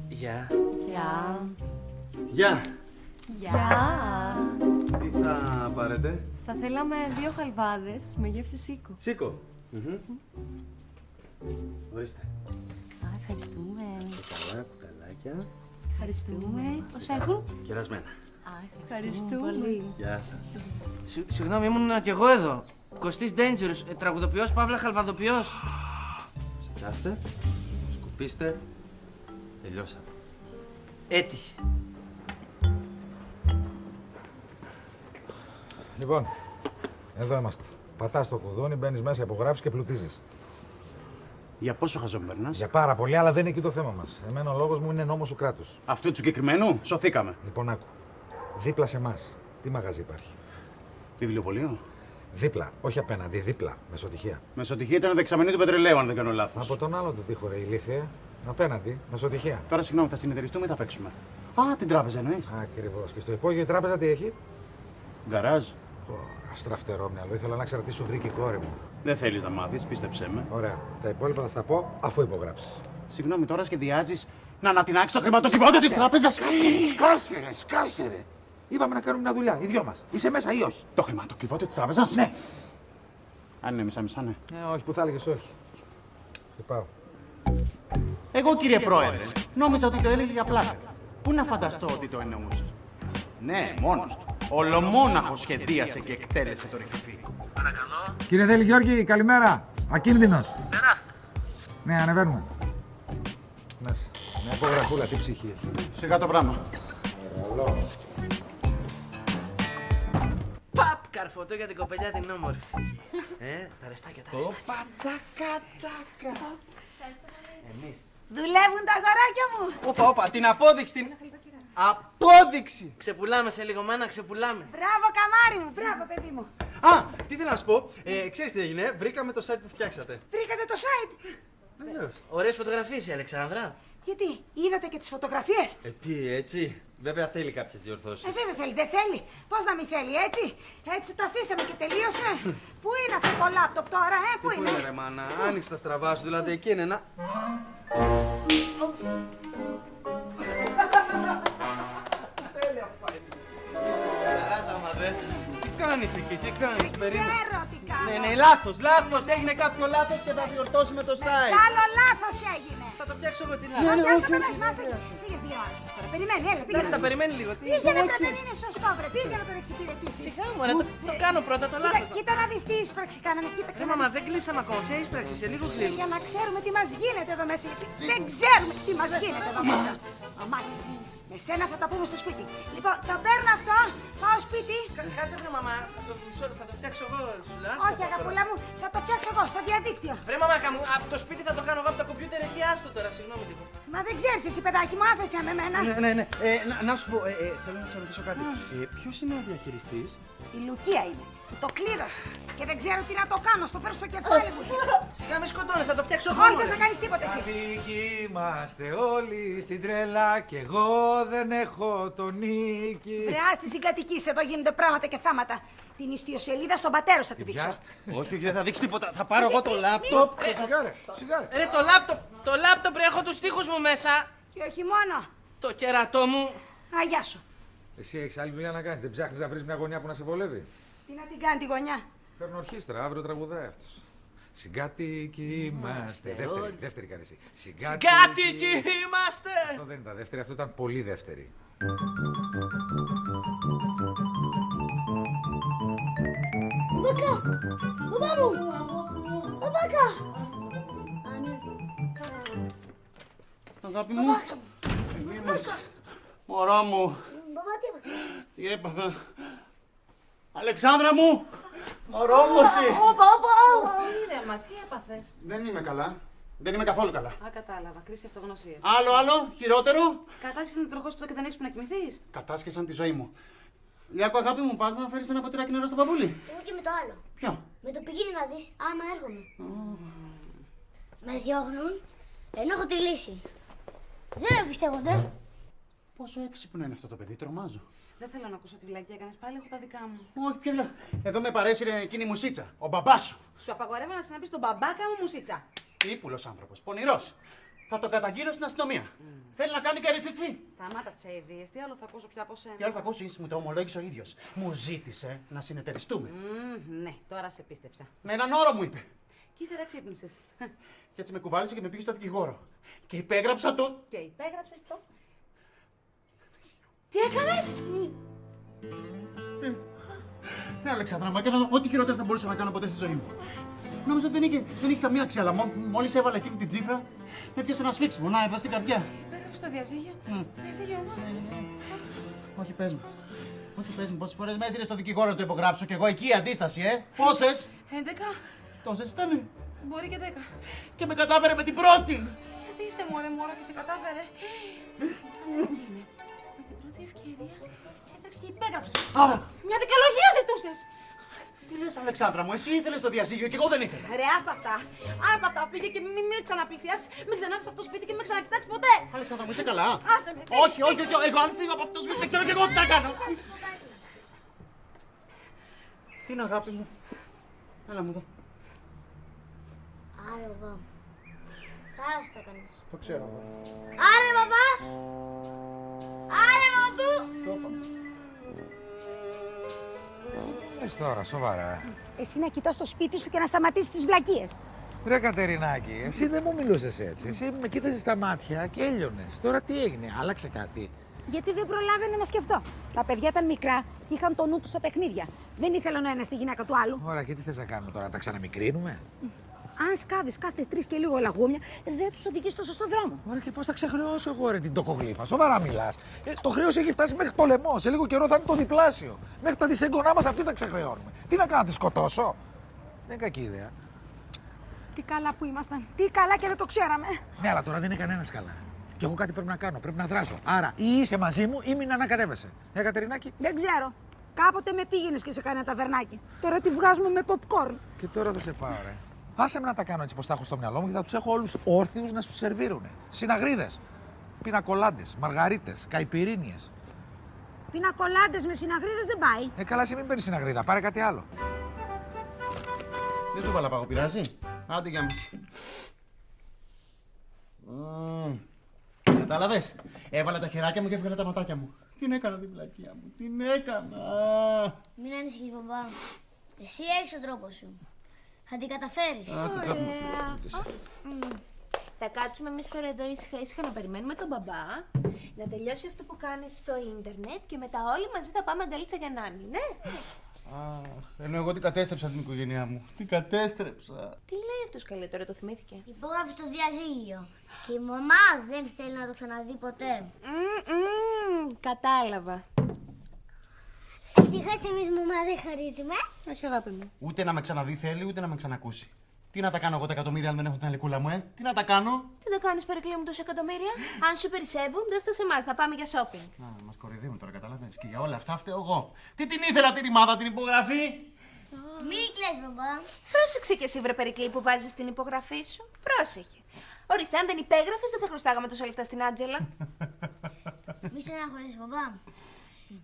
Γεια. Γεια. Γεια. Τι θα πάρετε? Θα θέλαμε 2 χαλβάδες με γεύση σίκο. Σίκο. Ορίστε. Ευχαριστούμε. Καλά, κουταλάκια. Ευχαριστούμε. Πόσο έχουν? Κερασμένα. Ευχαριστούμε πολύ. Γεια σας. Συγγνώμη, ήμουν κι εγώ εδώ. Κωστής Dangerous, τραγουδοποιός, παύλα χαλβαδοποιός. Σηκάστε, σκουπίστε, τελειώσατε. Έτυχε. Λοιπόν, εδώ είμαστε. Πατάς το κουδούνι, μπαίνεις μέσα, υπογράφεις και πλουτίζεις. Για πόσο χαζό με περνάς? Για πάρα πολύ, αλλά δεν είναι εκεί το θέμα μας. Εμένα ο λόγος μου είναι νόμος του κράτους. Αυτού του συγκεκριμένου, σωθήκαμε. Λοιπόν, άκου. Δίπλα σε εμάς, τι μαγαζί υπάρχει? Βιβλιοπωλείο. Δίπλα, όχι απέναντι, δίπλα, μεσοτυχία. Μεσοτυχία ήταν δεξαμενή του πετρελαίου, αν δεν κάνω λάθος. Από τον άλλο το τείχο, ρε ηλίθεια. Απέναντι, μεσοτυχία. Τώρα συγγνώμη, θα συνεταιριστούμε ή θα παίξουμε? Α, την τράπεζα εννοείς? Ακριβώς. Και στο υπόγειο η τράπεζα τι έχει? Γκαράζ. Αστραφτερό μυαλό, ήθελα να ξέρω τι σου βρήκε η κόρη μου. Δεν θέλεις να μάθεις, πίστεψέ με. Ωραία. Τα υπόλοιπα θα στα πω αφού υπογράψεις. Συγγνώμη, τώρα σχεδιάζεις να ανατινάξεις το χρηματοκιβώτιο της τράπεζας. Σκάσε ρε. Είπαμε να κάνουμε μια δουλειά, οι δυο μας. Είσαι μέσα ή όχι? Το χρηματοκιβώτιο της τράπεζας? Ναι. Αν είναι μισά-μισά, ναι. Όχι, που θα έλεγες όχι. Σε πάω. Εγώ, κύριε Πρόεδρε, νόμιζα ότι το έλεγε για πλάκα. Πού να φανταστώ ότι το εννοούσε? Ναι, μόνος του. Ολομόναχος σχεδίασε και εκτέλεσε το ρηφιφί. Παρακαλώ. Κύριε Δέλη Γιώργη, καλημέρα. Ακίνδυνος. Περάστε. Ναι, ανεβαίνουμε. Μέσα. Μια υπογραφούλα, τι ψυχή έχει. Σιγά το πράγμα. Παρακαλώ. Παπ! Καρφωτό για την κοπελιά την όμορφη. Τα ρεστάκια, τα ρεστάκια. Πατσακατσακα. Εμείς. Δουλεύουν τα αγοράκια μου. Όπα, την απόδειξη, την απόδειξη. Ξεπουλάμε σε λίγο, μάνα, ξεπουλάμε. Μπράβο, καμάρι μου, μπράβο, παιδί μου. Α, τι θέλω να σου πω. Ξέρεις τι έγινε, βρήκαμε το site που φτιάξατε. Βρήκατε το site. Βεβαίως. Ωραίες φωτογραφίες, η Αλεξάνδρα. Γιατί, είδατε και τις φωτογραφίες. Τι, έτσι. Βέβαια θέλει κάποιες διορθώσεις. Βέβαια θέλει, δεν θέλει. Πώς να μην θέλει, έτσι. Έτσι το αφήσαμε και τελείωσε. Πού είναι αυτό το λάπτοπ τώρα, πού Πού είναι. είναι ρε μάνα, άνοιξε τα στραβά σου, δηλαδή εκεί είναι ένα... Τι κάνεις εκεί, τι κάνεις, περίμενε. Ξέρω τι κάνω. Ναι, λάθος, έγινε κάποιο λάθος και θα διορθώσουμε το site. Άλλο λάθος έγινε. Θα το φτιάξω εγώ την Όχι, άλλη. άστα με πήγε 2 ώρες τώρα. Περιμένει, έλα, πήγαινε. Εντάξει, θα περιμένει λίγο. Πήγαινε, πρέπει να είναι σωστό, βρε. Πήγαινε να τον εξυπηρετήσεις. Σιγά μου, το κάνω πρώτα το λάθος. Κοίτα να δεις τι ίσπραξη κάναμε, κοίταξε. Μαμά, δεν κλείσαμε ακόμα. Ποια ίσπραξη, σε λίγο κλείνω. Για να ξέρουμε τι μας γίνεται εδώ μέσα, γιατί δεν ξέρουμε τι μας γίνεται εδώ μέσα. Αμάκιασε. Με σένα θα τα πούμε στο σπίτι. Λοιπόν, το παίρνω αυτό, πάω σπίτι. Κάτσε βρε μαμά, θα το φτιάξω εγώ, σου λέω. Όχι, αγαπούλα μου, θα το φτιάξω εγώ στο διαδίκτυο. Βρε μαμάκα μου, από το σπίτι θα το κάνω εγώ από το κομπιούτερ εκεί, άστο τώρα, συγγνώμη λίγο. Μα δεν ξέρεις εσύ, παιδάκι μου, άφεσαι με μένα. Ναι. Να σου πω, θέλω να σε ρωτήσω κάτι. Ποιος είναι ο διαχειριστής? Η Λουκία είναι. Που το κλείδωσε. Και δεν ξέρω τι να το κάνω, στο φέρω στο κεφάλι μου. Σιγά με σκοτώνες, θα το φτιάξω εγώ. Όχι, δεν θα κάνεις τίποτα εσύ. Είμαστε όλοι στην τρέλα και εγώ δεν έχω τον νίκη. Βρεά στη συγκατοικείς, εδώ γίνονται πράγματα και θάματα. Την ιστιοσελίδα στον πατέρα θα τη δείξω. Όχι, δεν θα δείξει τίποτα. Θα πάρω εγώ το λάπτοπ. Σιγάρε. Ρε το λάπτοπ ρε, έχω τους στίχους μου μέσα. Και όχι μόνο. Το κερατό μου. Αγιά σου. Εσύ έχεις άλλη δουλειά να κάνεις, δεν ψάχνεις να βρεις μια γωνιά που να σε βολεύει? Τι να την κάνει τη γωνιά. Φέρνω ορχήστρα, αύριο τραγουδάει αυτός. Συγκάτοικοι είμαστε. Δεύτερη κάνει εσύ. Συγκάτοικοι είμαστε. Αυτό δεν ήταν δεύτερη, αυτό ήταν πολύ δεύτερη. Μπαμπάκα! Μπαμπά μου! Μπαμπάκα! Αγάπη μου. Μωρό μου. Μπαμπά, τι έπαθες? Τι έπαθα. Αλεξάνδρα μου. Μωρό μου εσύ. Ήρεμα, τι έπαθες? Δεν είμαι καλά. Δεν είμαι καθόλου καλά. Α, κατάλαβα. Κρίση αυτογνωσία. Άλλο, χειρότερο. Κατάσχεσαι να τροχόσπιτο και δεν έχεις που να κοιμηθείς. Κατάσχεσαν τη ζωή μου. Λιάκο, αγάπη μου, πας να φέρεις ένα ποτηράκι νερό στο παππούλι. Εγώ και με το άλλο. Ποιο? Με το πηγαίνει να δεις, άμα έρχομαι. Με διώχνουν, ενώ έχω τη λύση. Δεν με πιστεύονται. Πόσο έξυπνο είναι αυτό το παιδί, τρομάζω. Δεν θέλω να ακούσω τη βλακία έκανες πάλι, έχω τα δικά μου. Όχι, ποια. Εδώ με παρέσυρε εκείνη η μουσίτσα. Ο μπαμπάς σου. Σου απαγορεύω να ξαναπείς τον μπαμπάκα μου μουσίτσα. Ήπουλος άνθρωπος, πονηρός. Θα το καταγγείλω στην αστυνομία. Θέλει να κάνει καρυφιφί. Σταμάτα τις αηδίες, τι άλλο θα ακούσω πια από σένα. Τι άλλο θα ακούσεις, μου το ομολόγησε ο ίδιος. Μου ζήτησε να συνεταιριστούμε. Ναι, τώρα σε πίστεψα. Με έναν όρο μου είπε. Και ύστερα ξύπνησες. Και έτσι με κουβάλισε και με πήγε στο δικηγόρο. Και υπέγραψα το. Και υπέγραψες το. Τι έκανες? Ναι, Αλεξάνδρα, μα έκανα ό,τι χειρότερο θα μπορούσα να κάνω ποτέ στη ζωή μου. Νόμιζα ότι δεν είχε καμία αξία, αλλά μόλις έβαλα εκείνη την τσίφρα, με πιάσε ένα σφίξιμο. Να, εδώ στην καρδιά. Υπέγραψες το διαζύγιο. Το διαζύγιο μας. Όχι, πες μου. Όχι, πες μου, πόσες φορές με έστειλες στο δικηγόρο να το υπογράψω και εγώ εκεί αντίσταση, Πόσες? 11. Τόσες ήτανε. Μπορεί και 10. Και με κατάφερε με την πρώτη. Γιατί είσαι μωρό και σε κατάφερε. Έτσι είναι. Με την πρώτη ευκαιρία. Κοίταξε και υπέγραψες. Μια δικαιολογία ζητούσες. Τι λες, Αλεξάνδρα μου, εσύ ήθελες το διαζύγιο και εγώ δεν ήθελα. Ρε, άστα αυτά. Άστα αυτά. Πήγε και μην ξαναπλησιάσεις. Μην ξανάρθεις σε αυτό το σπίτι και μην ξανακοιτάξεις ποτέ. Αλεξάνδρα μου, είσαι καλά? Άσε με. Όχι, εγώ αν φύγω από αυτό το σπίτι δεν ξέρω και εγώ τι θα κάνω. Τι είναι, αγάπη μου? Έλα μου εδώ. Άρε, μπαμπά. Θάρρος τα κάνεις. Το ξέρω. Άρε, μπαμπά. Άρε, μπαμπού. Τώρα, σοβαρά. Εσύ να κοιτάς το σπίτι σου και να σταματήσεις τις βλακίες. Ρε Κατερινάκη, εσύ δεν μου μιλούσες έτσι. Εσύ με κοίταζες στα μάτια και έλειωνες. Τώρα τι έγινε, άλλαξε κάτι? Γιατί δεν προλάβαινε να σκεφτώ. Τα παιδιά ήταν μικρά και είχαν το νου τους στα παιχνίδια. Δεν ήθελαν ο ένας τη γυναίκα του άλλου. Ωραία, και τι θες να κάνουμε τώρα, τα ξαναμικρύνουμε? Αν σκάβεις κάθε 3 και λίγο λαγούμια, δεν τους οδηγείς στο σωστό δρόμο. Ωραία, και πώς θα ξεχρεώσω εγώ, ρε, την τοκογλύφα? Σοβαρά μιλάς. Το χρέος έχει φτάσει μέχρι το λαιμό. Σε λίγο καιρό θα είναι το διπλάσιο. Μέχρι τα δισέγγονά μας αυτή θα ξεχρεώνουμε. Τι να κάνω, να τη σκοτώσω? Δεν είναι κακή ιδέα. Τι καλά που ήμασταν. Τι καλά και δεν το ξέραμε. Ναι, αλλά τώρα δεν είναι κανένας καλά. Και εγώ κάτι πρέπει να κάνω, πρέπει να δράσω. Άρα ή είσαι μαζί μου ή μην ανακατεύεσαι. Κατερινάκη. Δεν ξέρω. Κάποτε με πήγαινες και σε κάνα ταβερνάκι. Τώρα τη βγάζουμε με popcorn. Και τώρα δεν σε πάω, ρε. Άσε με να τα κάνω έτσι πως τα έχω στο μυαλό μου και θα τους έχω όλους όρθιους να σου σερβίρουνε. Συναγρίδες, πινακολάντες, μαργαρίτες, καϊπιρίνιες. Πινακολάντες με συναγρίδες δεν πάει. Καλά, εσύ μην παίρνεις συναγρίδα, πάρε κάτι άλλο. Δεν σου βάλα πάγο, πειράζει? Άντε για μας. Κατάλαβες? Έβαλα τα χεράκια μου και έβγαλα τα ματάκια μου. Την έκανα την βλακεία μου, την έκανα. Μην ανησυχείς, μπαμπά. Εσύ έχεις τον τρόπο σου. Θα την καταφέρεις. Θα κάτσουμε εμείς τώρα εδώ ήσυχα να περιμένουμε τον μπαμπά να τελειώσει αυτό που κάνει στο ίντερνετ και μετά όλοι μαζί θα πάμε αγκαλίτσα για νάνι, ναι? Ενώ εγώ την κατέστρεψα την οικογένειά μου. Την κατέστρεψα. Τι λέει αυτός καλέ τώρα, το θυμήθηκε? Υπόγραψε το διαζύγιο. Και η μαμά δεν θέλει να το ξαναδεί ποτέ. Κατάλαβα. Ευτυχώς εμείς μαμά δεν χωρίζουμε. Όχι αγάπη μου. Ούτε να με ξαναδεί θέλει, ούτε να με ξανακούσει. Τι να τα κάνω εγώ τα εκατομμύρια αν δεν έχω την αλικούλα μου, Τι να τα κάνω? Τι το κάνεις Περικλή μου τόσα εκατομμύρια? Αν σου περισσεύουν, δώσ' τα σε εμάς, θα πάμε για shopping. Μας κοροϊδεύουν τώρα, καταλαβαίνεις. Και για όλα αυτά φταίω εγώ. Τι την ήθελα την ρημάδα, την υπογραφή? Μη κλαις, μπαμπά. Πρόσεξε κι εσύ, βρε Περικλή, που βάζεις την υπογραφή σου. Πρόσεχε. Ορίστε, αν δεν υπέγραφες, δεν θα χρωστάγαμε τόσα λεφτά στην Άντζελα. Μη στεναχωρήσεις, μπαμπά.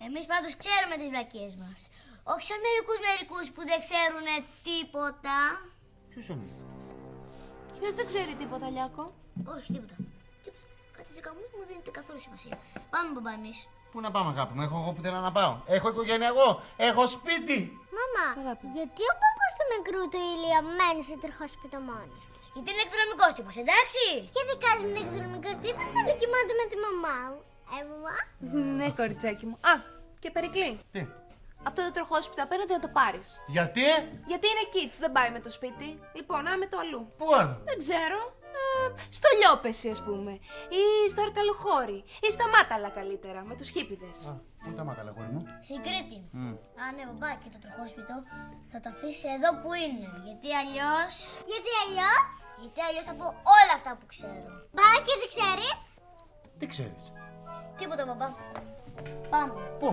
Εμείς πάντως ξέρουμε τις βλακίες μας. Όχι σαν μερικούς που δεν ξέρουν τίποτα. Ποιος είναι? Ποιος δεν ξέρει τίποτα, Λιάκο? Όχι, τίποτα. Κάτι δικά μου δεν δίνεται καθόλου σημασία. Πάμε, μπαμπά, εμείς. Πού να πάμε, αγάπη μου, έχω εγώ που θέλω να πάω. Έχω οικογένεια εγώ, έχω σπίτι. Μαμά, γιατί ο παππούς του μικρού του Ηλία μένει σε τροχόσπιτο μόνος? Γιατί είναι εκδρομικός τύπος, εντάξει? Γιατί κάνεις είναι εκδρομικός τύπος, αλλά κοιμάται με τη μαμά μου. Μαμά. Ναι, κοριτσάκι μου. Α, και Περικλή. Τι? Αυτό το τροχόσπιτο απέναντι να το πάρεις. Γιατί? Γιατί είναι kids, δεν πάει με το σπίτι. Λοιπόν, άμε το αλλού. Πού άλλο? Δεν ξέρω. Στο Λιόπεση, ας πούμε. Ή στο Αρκαλοχώρι. Ή στα Μάταλα καλύτερα, με τους χίπηδες. Πού είναι τα Μάταλα, γόρι μου? Στην Κρήτη. Ναι, μπαμπά, και το τροχόσπιτο θα το αφήσεις εδώ που είναι. Γιατί αλλιώς. Γιατί αλλιώς θα πω όλα αυτά που ξέρω. Μπα, και τι ξέρεις? Τι ξέρεις? Τίποτα, μπαμπά. Πάμε. Πού?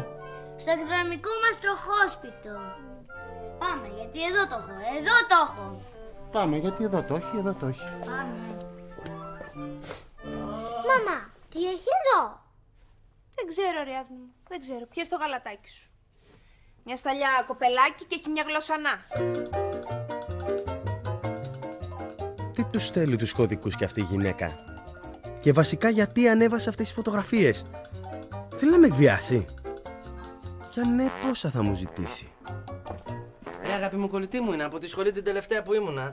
Στο εκδρομικό μας τροχόσπιτο. Πάμε, γιατί εδώ το έχω. Εδώ το έχω. Πάμε, γιατί εδώ το έχει, εδώ το έχει. Πάμε. Μαμά, τι έχει εδώ? Δεν ξέρω, ρε Άδη μου. Δεν ξέρω. Πιες το γαλατάκι σου. Μια σταλιά κοπελάκι και έχει μια γλωσσανά. Τι τους θέλει τους κωδικούς κι αυτή η γυναίκα? Και βασικά γιατί ανέβασε αυτές τις φωτογραφίες? Θέλει να με εκβιάσει? Κι αν ναι, πόσα θα μου ζητήσει? Αγάπη μου, κολλητή μου είναι από τη σχολή την τελευταία που ήμουνα.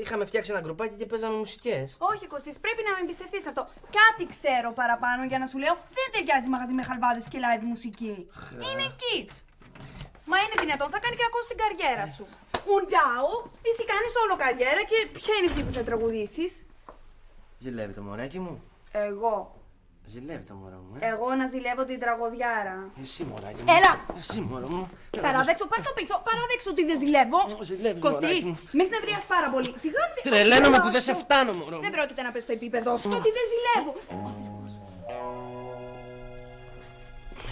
Είχαμε φτιάξει ένα γκρουπάκι και παίζαμε μουσικές. Όχι, Κωστής, πρέπει να με εμπιστευτείς αυτό. Κάτι ξέρω παραπάνω για να σου λέω. Δεν ταιριάζει μαγαζί με χαλβάδες και live μουσική. Είναι kids. Μα είναι δυνατόν, θα κάνει κακό στην καριέρα σου. Ουντάου, εσύ κάνεις όλο καριέρα και ποια είναι αυτή που θα τραγουδήσεις? Ζηλεύει το μωράκι μου. Εγώ. Ζηλεύει το μωρό μου, Εγώ να ζηλεύω την τραγωδιάρα. Εσύ, μωράκι μου. Έλα! Εσύ, μωρό μου. Παραδέξω, πάρ' το πίσω. Παραδέξω ότι δεν ζηλεύω. Ζηλεύεις, Κωστής, μωράκι μου. με εκνευριάς πάρα πολύ. Σιγά ψε. Τρελαίνομαι που δεν σε φτάνω, μωρό μου. Δεν πρόκειται να πες στο επίπεδο σου. Ότι δεν ζηλεύω.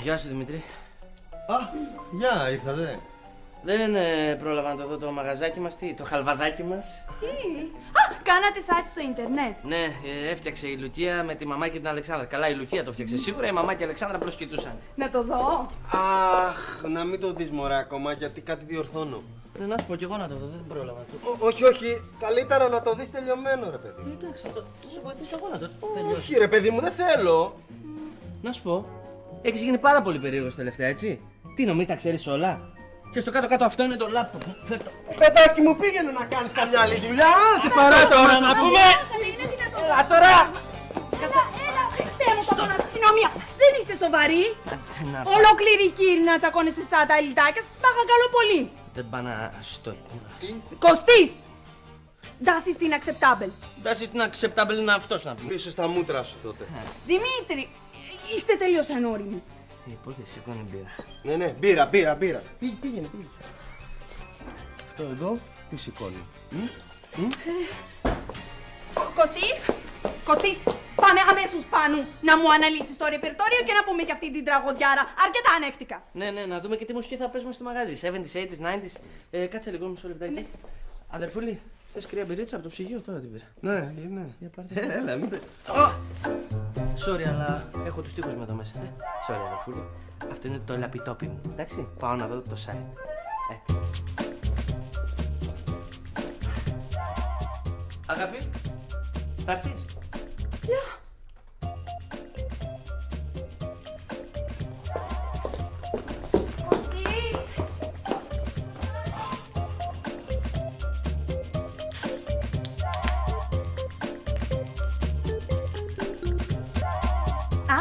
Γεια σου, Δημήτρη. Α, γεια, ήρθατε. Δεν πρόλαβα να το δω το μαγαζάκι μας, το χαλβαδάκι μας. Τι? Α, κάνατε site στο ίντερνετ. Ναι, έφτιαξε η Λουκία με τη μαμά και την Αλεξάνδρα. Καλά, η Λουκία το φτιάξε σίγουρα, η μαμά και η Αλεξάνδρα απλώς κοιτούσαν. Να το δω. Αχ, να μην το δεις μωρέ ακόμα, γιατί κάτι διορθώνω. Να σου πω κι εγώ να το δω, δεν πρόλαβα να το δω. Όχι, όχι, καλύτερα να το δεις τελειωμένο ρε παιδί. Εντάξει, θα σου βοηθήσω εγώ να το τελειώσω. Όχι ρε παιδί μου, δεν θέλω. Να σου πω, έχεις γίνει πάρα πολύ περίεργος τελευταία, έτσι. Τι νομίζεις, τα ξέρεις όλα. Και στο κάτω-κάτω αυτό είναι το λάπτοπ. Φέρ' το. Παιδάκι μου, πήγαινε να κάνεις καμιά άλλη δουλειά. Παρά τώρα να πούμε. Έλα τώρα. Έλα, Χριστέ μου, θα τον αστυνομία. Δεν είστε σοβαροί. Ολοκληρικοί να τσακώνεστε στα τα ηλιτάκια σας, παρακαλώ πολύ. Δεν πάω να στο. Κωστής! Das ist inacceptable. Das ist inacceptable είναι αυτός να πει. Πίσω στα μούτρα σου τότε. Δημήτρη, είστε τελείως ανώριμοι. Η υπόθεση σηκώνει μπύρα. Ναι, ναι, μπύρα. Πήγαινε. Αυτό εδώ τι σηκώνει. Κωστής, πάμε αμέσως πάνω να μου αναλύσεις το ρεπερτόριο και να πούμε και αυτή την τραγωδιάρα. Αρκετά ανέχτηκα. Ναι, να δούμε και τι μουσική θα παίζουμε στο μαγάζι. 70s, 80s, 90s. Κάτσε λίγο, μισό λεπτάκι. Αδερφούλη, θες κρύα μπυρίτσα από το ψυγείο τώρα την πήρα. Ναι. Για πάρτε. Έλα, μην Sorry, αλλά έχω τους τοίχους με εδώ μέσα. Sorry, αδερφούλη. Αυτό είναι το λαπιτόπι μου. Εντάξει, πάω να δω το site. Αγάπη, θα έρθεις.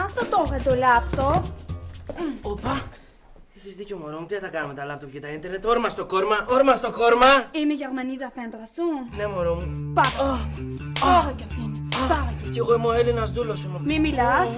Αυτό το είχα το λάπτοπ. Οπα! Έχεις δίκιο, μωρό μου. Τι θα κάνουμε τα λάπτοπ και τα ίντερνετ. Όρμα στο κόρμα. Είμαι Γερμανίδα φέντρα σου. Ναι, μωρό μου. Πάρα κι αυτήν. Κι εγώ είμαι ο Έλληνας δούλος σου. Μη μιλάς.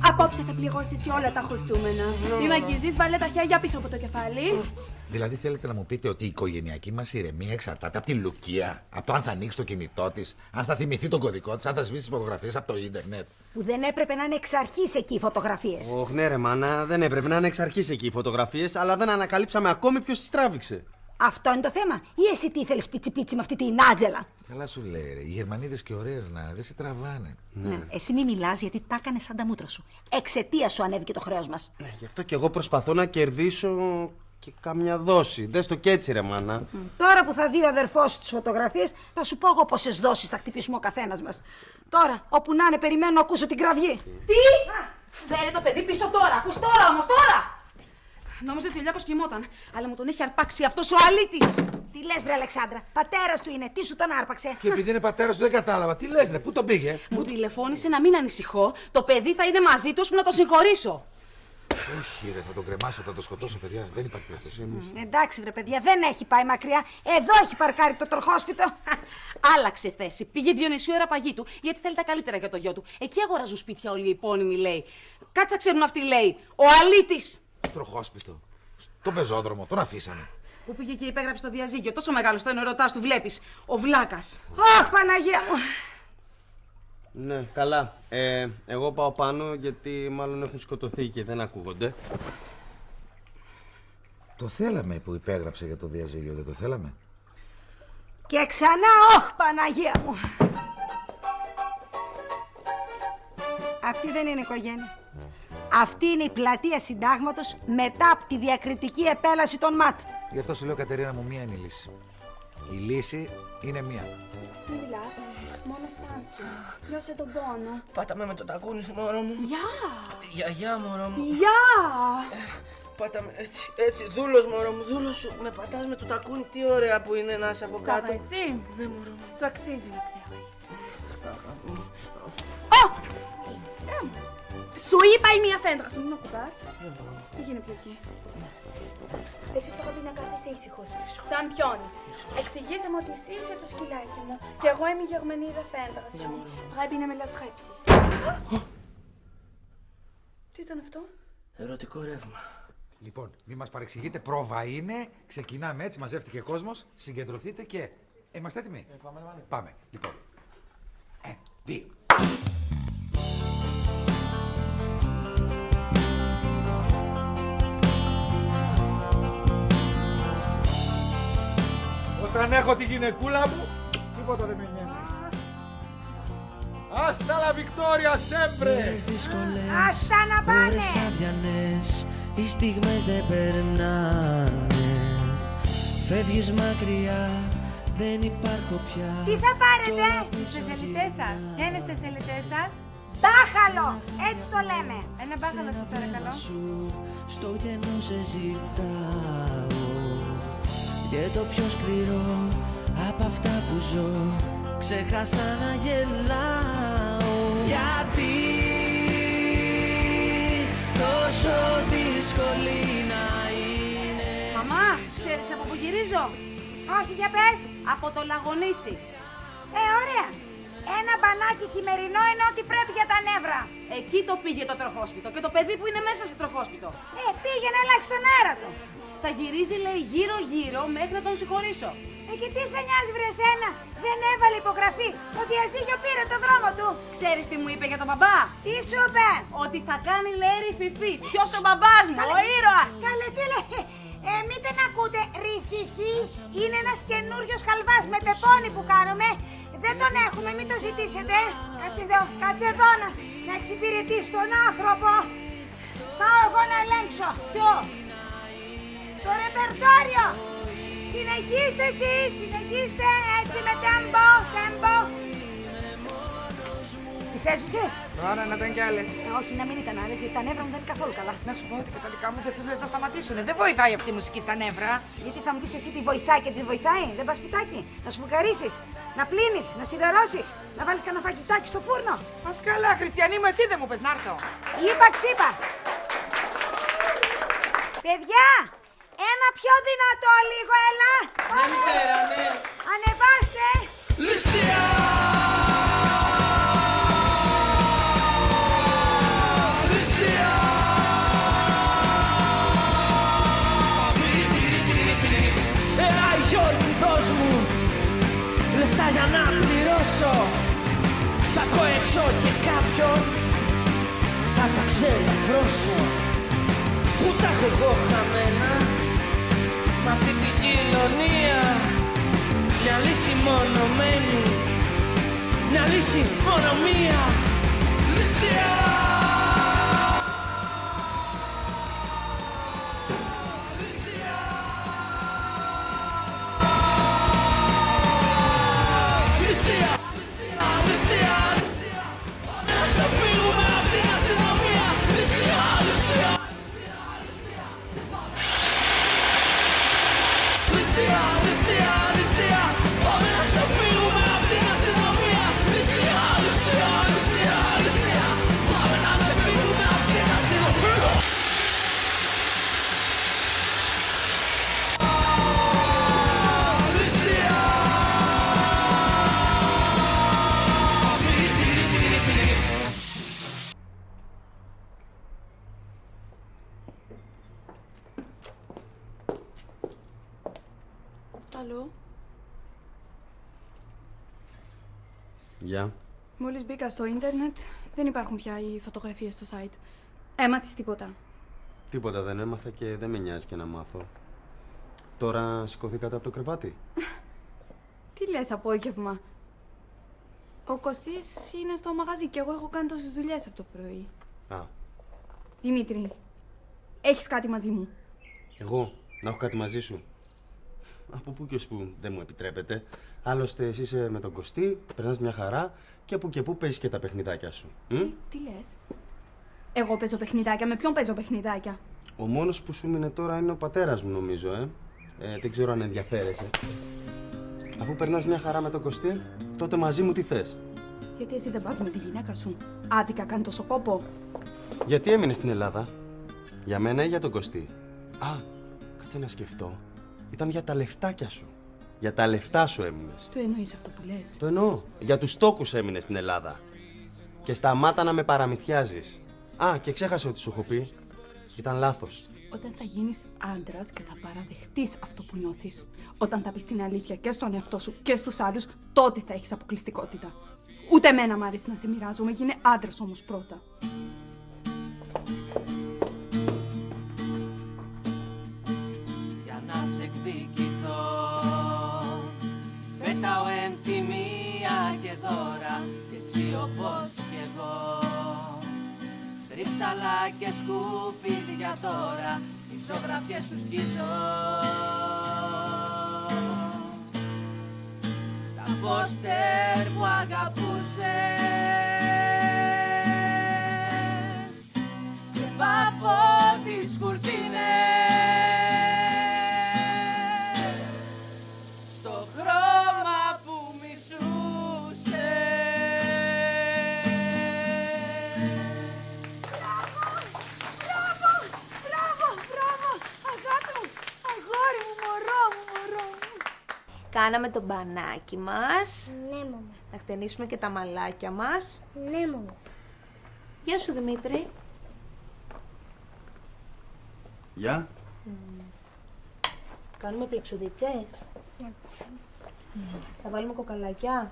Απόψε θα πληρώσεις όλα τα χρωστούμενα. Μη μ' αγγίζεις, βάλε τα χέρια πίσω από το κεφάλι. Δηλαδή θέλετε να μου πείτε ότι η οικογενειακή μας ηρεμία εξαρτάται από τη Λουκία, από το αν θα ανοίξει το κινητό της, αν θα θυμηθεί τον κωδικό της, αν θα σβήσει τις φωτογραφίες από το ίντερνετ. Που δεν έπρεπε να είναι εξ αρχής εκεί οι φωτογραφίες. Όχι, ναι, ρε μάνα, δεν έπρεπε να είναι εξ αρχής εκεί οι φωτογραφίες, αλλά δεν ανακαλύψαμε ακόμη ποιος τις τράβηξε. Αυτό είναι το θέμα. Ή εσύ τι ήθελες πιτσι-πιτσι με αυτή την Άτζελα. Καλά σου λέει, ρε. Οι Γερμανίδες και ωραίες να δεν σε τραβάνε. Ναι. Εσύ μη μιλάς γιατί τα έκανε σαν τα μούτρα σου. Εξαιτίας σου ανέβηκε το χρέος μας. Ναι, γι' αυτό και εγώ προσπαθώ να κερδίσω και καμιά δόση. Δες το κι έτσι, ρε μάνα. Τώρα που θα δει ο αδερφός σου τις φωτογραφίες, θα σου πω εγώ πόσες δόσεις θα χτυπήσουμε ο καθένας μας. Τώρα, όπου να είναι, περιμένω να ακούσω την κραυγή. Τι! Φέρε το παιδί πίσω τώρα! Ακούς τώρα όμως, τώρα! Νόμιζα ότι ο Λιάκος κοιμόταν, αλλά μου τον έχει αρπάξει αυτός ο αλήτης! Τι λες, βρε Αλεξάνδρα, πατέρας του είναι, τι σου τον άρπαξε. Και επειδή είναι πατέρας του δεν κατάλαβα. Τι λες, ρε, πού τον πήγε. Μου τηλεφώνησε να μην ανησυχώ, το παιδί θα είναι μαζί του ώσπου να το συγχωρήσω. Όχι, ρε, θα τον κρεμάσω, θα τον σκοτώσω, παιδιά. Δεν υπάρχει περίπτωση. Εντάξει, βρε παιδιά, δεν έχει πάει μακριά. Εδώ έχει παρκάρει το τροχόσπιτο. Άλλαξε θέση. Πήγε Διονυσίου Εραπαγή του, γιατί θέλει τα καλύτερα για το γιο του. Εκεί αγοράζουν σπίτια όλοι οι επώνυμοι, λέει. Κάτι θα ξέρουν αυτοί, λέει. Ο αλήτης! Τροχόσπιτο. Στον πεζόδρομο, τον αφήσανε. Που πήγε και υπέγραψε το διαζύγιο. Τόσο μεγάλο ήταν ο ερωτάς του, βλέπεις. Ο βλάκας. Αχ, Παναγία μου. Ναι, καλά. Εγώ πάω πάνω γιατί μάλλον έχουν σκοτωθεί και δεν ακούγονται. Το θέλαμε που υπέγραψε για το διαζύγιο, δεν το θέλαμε. Και ξανά, όχ, Παναγία μου. Αυτή δεν είναι οικογένεια. Αυτή είναι η πλατεία συντάγματος μετά από τη διακριτική επέλαση των ΜΑΤ. Γι' αυτό σου λέω, Κατερίνα μου, μία είναι η λύση. Η λύση είναι μία. Μη μιλάς, μόνο αισθάνεσαι. Νιώσε τον πόνο. Πάτα με το τακούνι σου, μωρό μου. Γεια, μωρό μου. Γεια! Πάτα με, έτσι, δούλος, μωρό μου, δούλος σου. Με πατάς με το τακούνι, τι ωραία που είναι να είσαι από κάτω. Σ' αρέσει? Ναι, μωρό μου. Σου αξίζει να ξέρεις. Σου είπα η μία φέντρα σου, μην ακουμπάς. Πήγαινε πιο εκεί. Εσύ πρέπει να κάθεσαι ήσυχος, σαν πιόνι. Εξηγήσε μου ότι εσύ είσαι το σκυλάκι μου και εγώ είμαι η Γερμανίδα φέντρα σου. Πρέπει να με λατρέψεις. Τι ήταν αυτό? Ερωτικό ρεύμα. Λοιπόν, μην μας παρεξηγείτε, πρόβα είναι. Ξεκινάμε έτσι, μαζεύτηκε κόσμος. Συγκεντρωθείτε και. Είμαστε έτοιμοι. Πάμε. Λοιπόν. 1, 2. Όταν έχω τη γυναικούλα μου, τίποτα δεν με νοιάζει. Άστα la Victoria sempre! Άστα να πάνε! Ώρες αδιανές, οι στιγμές δεν περνάνε. Φεύγεις μακριά, δεν υπάρχω πια. Τι θα πάρετε? Στις ελιτές σας. Ποια είναι στις ελιτές σας? Μπάχαλο! Έτσι το λέμε. Ένα μπάχαλο σας παρακαλώ. Στο κενό σε ζητάω. Και το πιο σκληρό απ' αυτά που ζω, ξέχασα να γελάω. Γιατί τόσο δύσκολη να είναι. Μαμά, ξέρεις από που γυρίζω? Όχι, για πες. Από το Λαγονίσι. Ωραία. Ένα μπανάκι χειμερινό ενώ ότι πρέπει για τα νεύρα. Εκεί το πήγε το τροχόσπιτο και το παιδί που είναι μέσα στο τροχόσπιτο. Πήγε να αλλάξει τον αέρα του. Θα γυρίζει, λέει, γύρω-γύρω μέχρι να τον συγχωρήσω. Και τι σε νοιάζει βρε σένα? Δεν έβαλε υπογραφή. Το διαζύγιο πήρε το δρόμο του. Ξέρεις τι μου είπε για τον μπαμπά? Τι σου είπε? Ότι θα κάνει, λέει, ρηφιφί. Ποιος ο μπαμπάς μου, ο ήρωας. Καλέ, τι λέει? Μην την ακούτε, ρηφιφί είναι ένας καινούριος χαλβάς με πεπόνι που κάνουμε. Δεν τον έχουμε, μην το ζητήσετε. Κάτσε εδώ να εξυπηρετείς τον άνθρωπο. Πάω εγώ να ελέγξω. Ποιο? Το ρεπερτόριο. Συνεχίστε εσείς, συνεχίστε έτσι με τέμπο. Τις έσβησες? Τώρα να ήταν κι άλλες. Όχι, να μην ήταν άλλες, γιατί τα νεύρα μου δεν είναι καθόλου καλά. Να σου πω ότι και τα δικά μου δεν τους λες να σταματήσουνε. Δεν βοηθάει αυτή η μουσική στα νεύρα. Γιατί θα μου πεις εσύ τι βοηθάει και τι βοηθάει. Δεν πας σπιτάκι, να σου φουγγαρίσεις, να πλύνεις, να σιδερώσεις, να βάλεις κανένα φαγητάκι στο φούρνο. Μας καλά, Χριστιανή μου, εσύ δεν μου πες να έρθω. Είπα ξύπα. Παιδιά, ένα πιο δυνατό λίγο, έλα. Ανεβάστε. Ληστεία! Λεφτά για να πληρώσω. Θα βγω έξω και κάποιον θα το ξελαφρώσω. Πού τα έχω εγώ χαμένα μ' αυτή την κοινωνία. Μια λύση μόνο μένει, μια λύση μόνο μία. Ληστεία! Αλλού. Γεια. Μόλις μπήκα στο ίντερνετ, δεν υπάρχουν πια οι φωτογραφίες στο site. Έμαθες τίποτα? Τίποτα δεν έμαθα και δεν με νοιάζει και να μάθω. Τώρα σηκωθήκατε από το κρεβάτι. Τι λες απόγευμα? Ο Κωστής είναι στο μαγαζί και εγώ έχω κάνει τόσες δουλειές από το πρωί. Α, Δημήτρη, έχεις κάτι μαζί μου? εγώ να έχω κάτι μαζί σου? Από πού και ως πού δεν μου επιτρέπετε. Άλλωστε εσύ είσαι με τον Κωστή, περνάς μια χαρά και που και που παίζεις και τα παιχνιδάκια σου. Τι λες? Εγώ παίζω παιχνιδάκια, με ποιον παίζω παιχνιδάκια? Ο μόνος που σου μείνε τώρα είναι ο πατέρας μου νομίζω, δεν ξέρω αν ενδιαφέρεσαι. Αφού περνάς μια χαρά με τον Κωστή, τότε μαζί μου τι θες? Γιατί εσύ δεν πας με τη γυναίκα σου? Άδικα κάνει τόσο κόπο. Γιατί έμεινες στην Ελλάδα? Για μένα ή για τον Κωστή? Α, κάτσε να σκεφτώ. Ήταν για τα λεφτάκια σου. Για τα λεφτά σου έμεινες. Το εννοείς αυτό που λες? Το εννοώ. Για τους τόκους έμεινες στην Ελλάδα. Και σταμάτα να με παραμυθιάζεις. Α, και ξέχασα ότι σου έχω πει. Ήταν λάθος. Όταν θα γίνεις άντρας και θα παραδεχτείς αυτό που νιώθεις, όταν θα πεις την αλήθεια και στον εαυτό σου και στους άλλους, τότε θα έχεις αποκλειστικότητα. Ούτε εμένα μ' αρέσει να σε μοιράζομαι, γίνε άντρας όμως πρώτα. Για να σε εκδικηθώ, πέταω ενθυμία και δώρα, και εσύ όπως κι εγώ. Τρίψαλα και σκουπίδια τώρα, τις ζωγραφιές σου σκίζω. Τα πόστερ που αγαπούσες και βάφω τις κουρτίνες στο χρώμα που μισούσες. Μπράβο, αγάπη μου, αγόρι μου, μωρό μου. Κάναμε το μπανάκι μας. Ναι, μαμά. Να χτενίσουμε και τα μαλάκια μας. Ναι, μαμά. Γεια σου, Δημήτρη. Γεια. Κάνουμε πλεξουδίτσες. Ναι. Θα βάλουμε κοκαλάκια.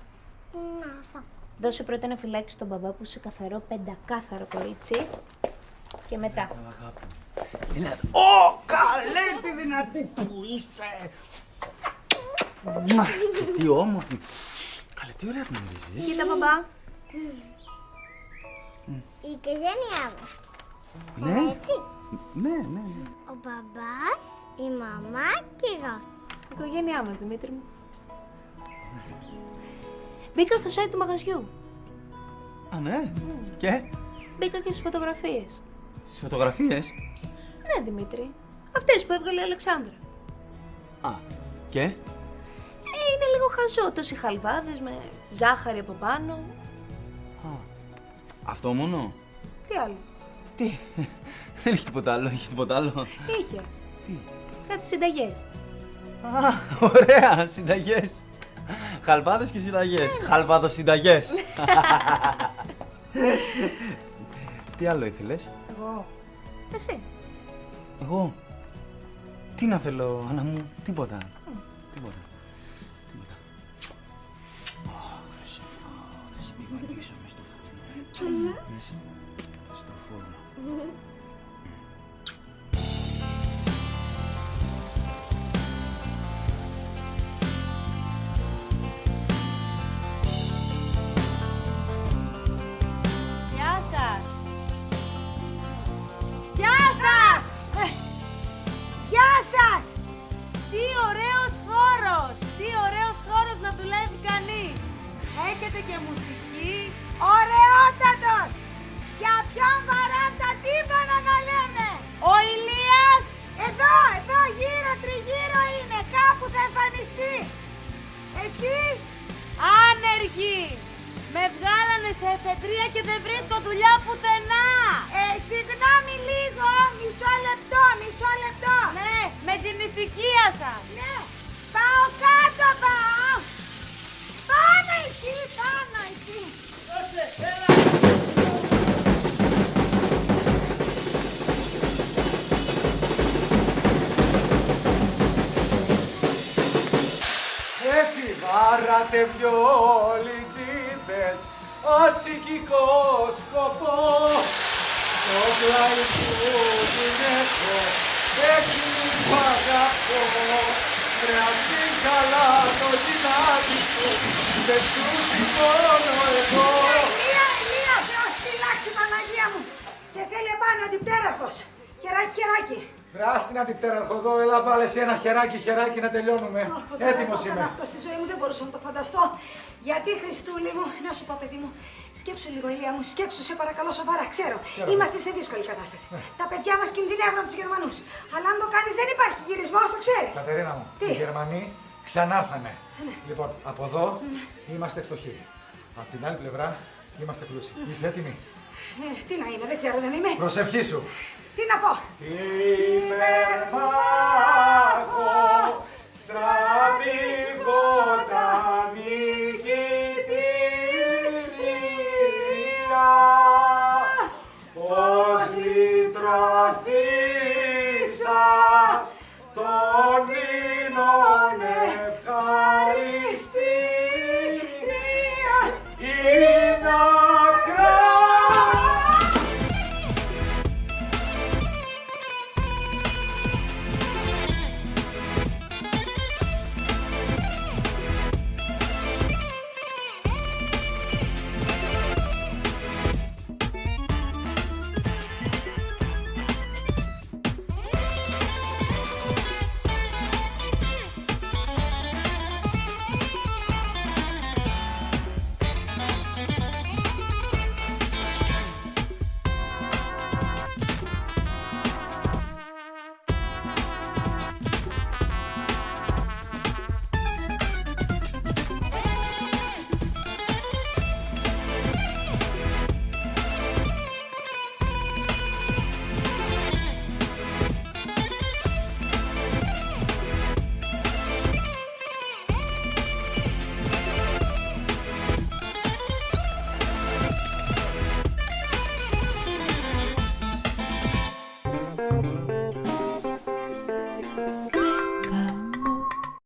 Να, θα. Δώσε πρώτα ένα φυλάκι στον μπαμπά που είσαι καθαρό, πεντακάθαρο κορίτσι. Και μετά. Ω, καλέ, τι δυνατή που είσαι! Μα, και τι όμορφη! Καλέ, τι ωραία που μυρίζεις! Κοίτα, μπαμπά. Η οικογένειά μας. Ναι. Έτσι. Ναι. Ο μπαμπάς, η μαμά και εγώ. Η οικογένειά μας, Δημήτρη μου. Μπήκα στο site του μαγαζιού. Α, ναι. Και? Μπήκα και στις φωτογραφίες. Στις φωτογραφίες? Ναι, Δημήτρη. Αυτές που έβγαλε η Αλεξάνδρα. Α, και? Είναι λίγο χαζό. Τόσοι χαλβάδες με ζάχαρη από πάνω. Α, αυτό μόνο? Τι άλλο? Τι? Δεν έχει τίποτα άλλο, έχει τίποτα άλλο? Είχε. Κάτι συνταγές. Α, ωραία, συνταγές. Χαλβάδες και συνταγές. Χαλβαδοσυνταγές. Τι άλλο ήθελες? Εγώ. Εσύ. Εγώ. Τι να θέλω, Άννα μου, τίποτα. Τίποτα. Θα σε φάω, θα σε τιμωρήσω μες στο φούρνο. Μέσα στο φούρνο. Γεια σας! Γεια σας! Γεια σας! Τι ωραίος χώρος! Τι ωραίος χώρος να δουλεύει κανείς! Έχετε και μουσική. Ωραιότατος! Για ποιον βαράντα τύμπανα να λέμε! Ο Ηλίας! Εδώ, γύρω τριγύρω είναι, κάπου θα εμφανιστεί. Εσείς? Άνεργοι! Με βγάλανε σε εφετρεία και δεν βρίσκω δουλειά πουθενά! Συγγνώμη λίγο, μισό λεπτό. Ναι, με την ησυχία σας! Ναι, πάω κάτω, πάω. Πάνω εσύ. Έτσι βάρατε βιόλοι τσίπες, ασυχικό σκοπό. Το πλάι του την έχω, έτσι που αγαπώ. Ρε αυτή καλά το γυνάτικο, δεν σου τυπώνω εγώ. Ηλία, Θεός φυλάξει, Παναγία μου. Σε θέλει επάνω αντιπτέραρχος. Χεράκι. Βράστη να την πτέραρχο εδώ, έλα βάλε σε ένα χεράκι να τελειώνουμε. Έτοιμος είμαι. Αυτό στη ζωή μου δεν μπορούσα να το φανταστώ. Γιατί, Χριστούλη μου, να σου πω, παιδί μου, σκέψου λίγο, Ηλία μου, σκέψου, σε παρακαλώ, σοβαρά. Ξέρω, είμαστε σε δύσκολη κατάσταση. Τα παιδιά μας κινδυνεύουν από τους Γερμανούς. Αλλά αν το κάνεις, δεν υπάρχει γυρισμός, το ξέρεις. Κατερίνα μου, οι Γερμανοί ξανάρθανε. Λοιπόν, από εδώ είμαστε φτωχοί. Από την άλλη πλευρά είμαστε πλούσιοι. Είσαι έτοιμη? Τι να είμαι, δεν ξέρω, δεν είμαι. Προσευχή σου. Τι να πω. Υπερμάχο, στραβή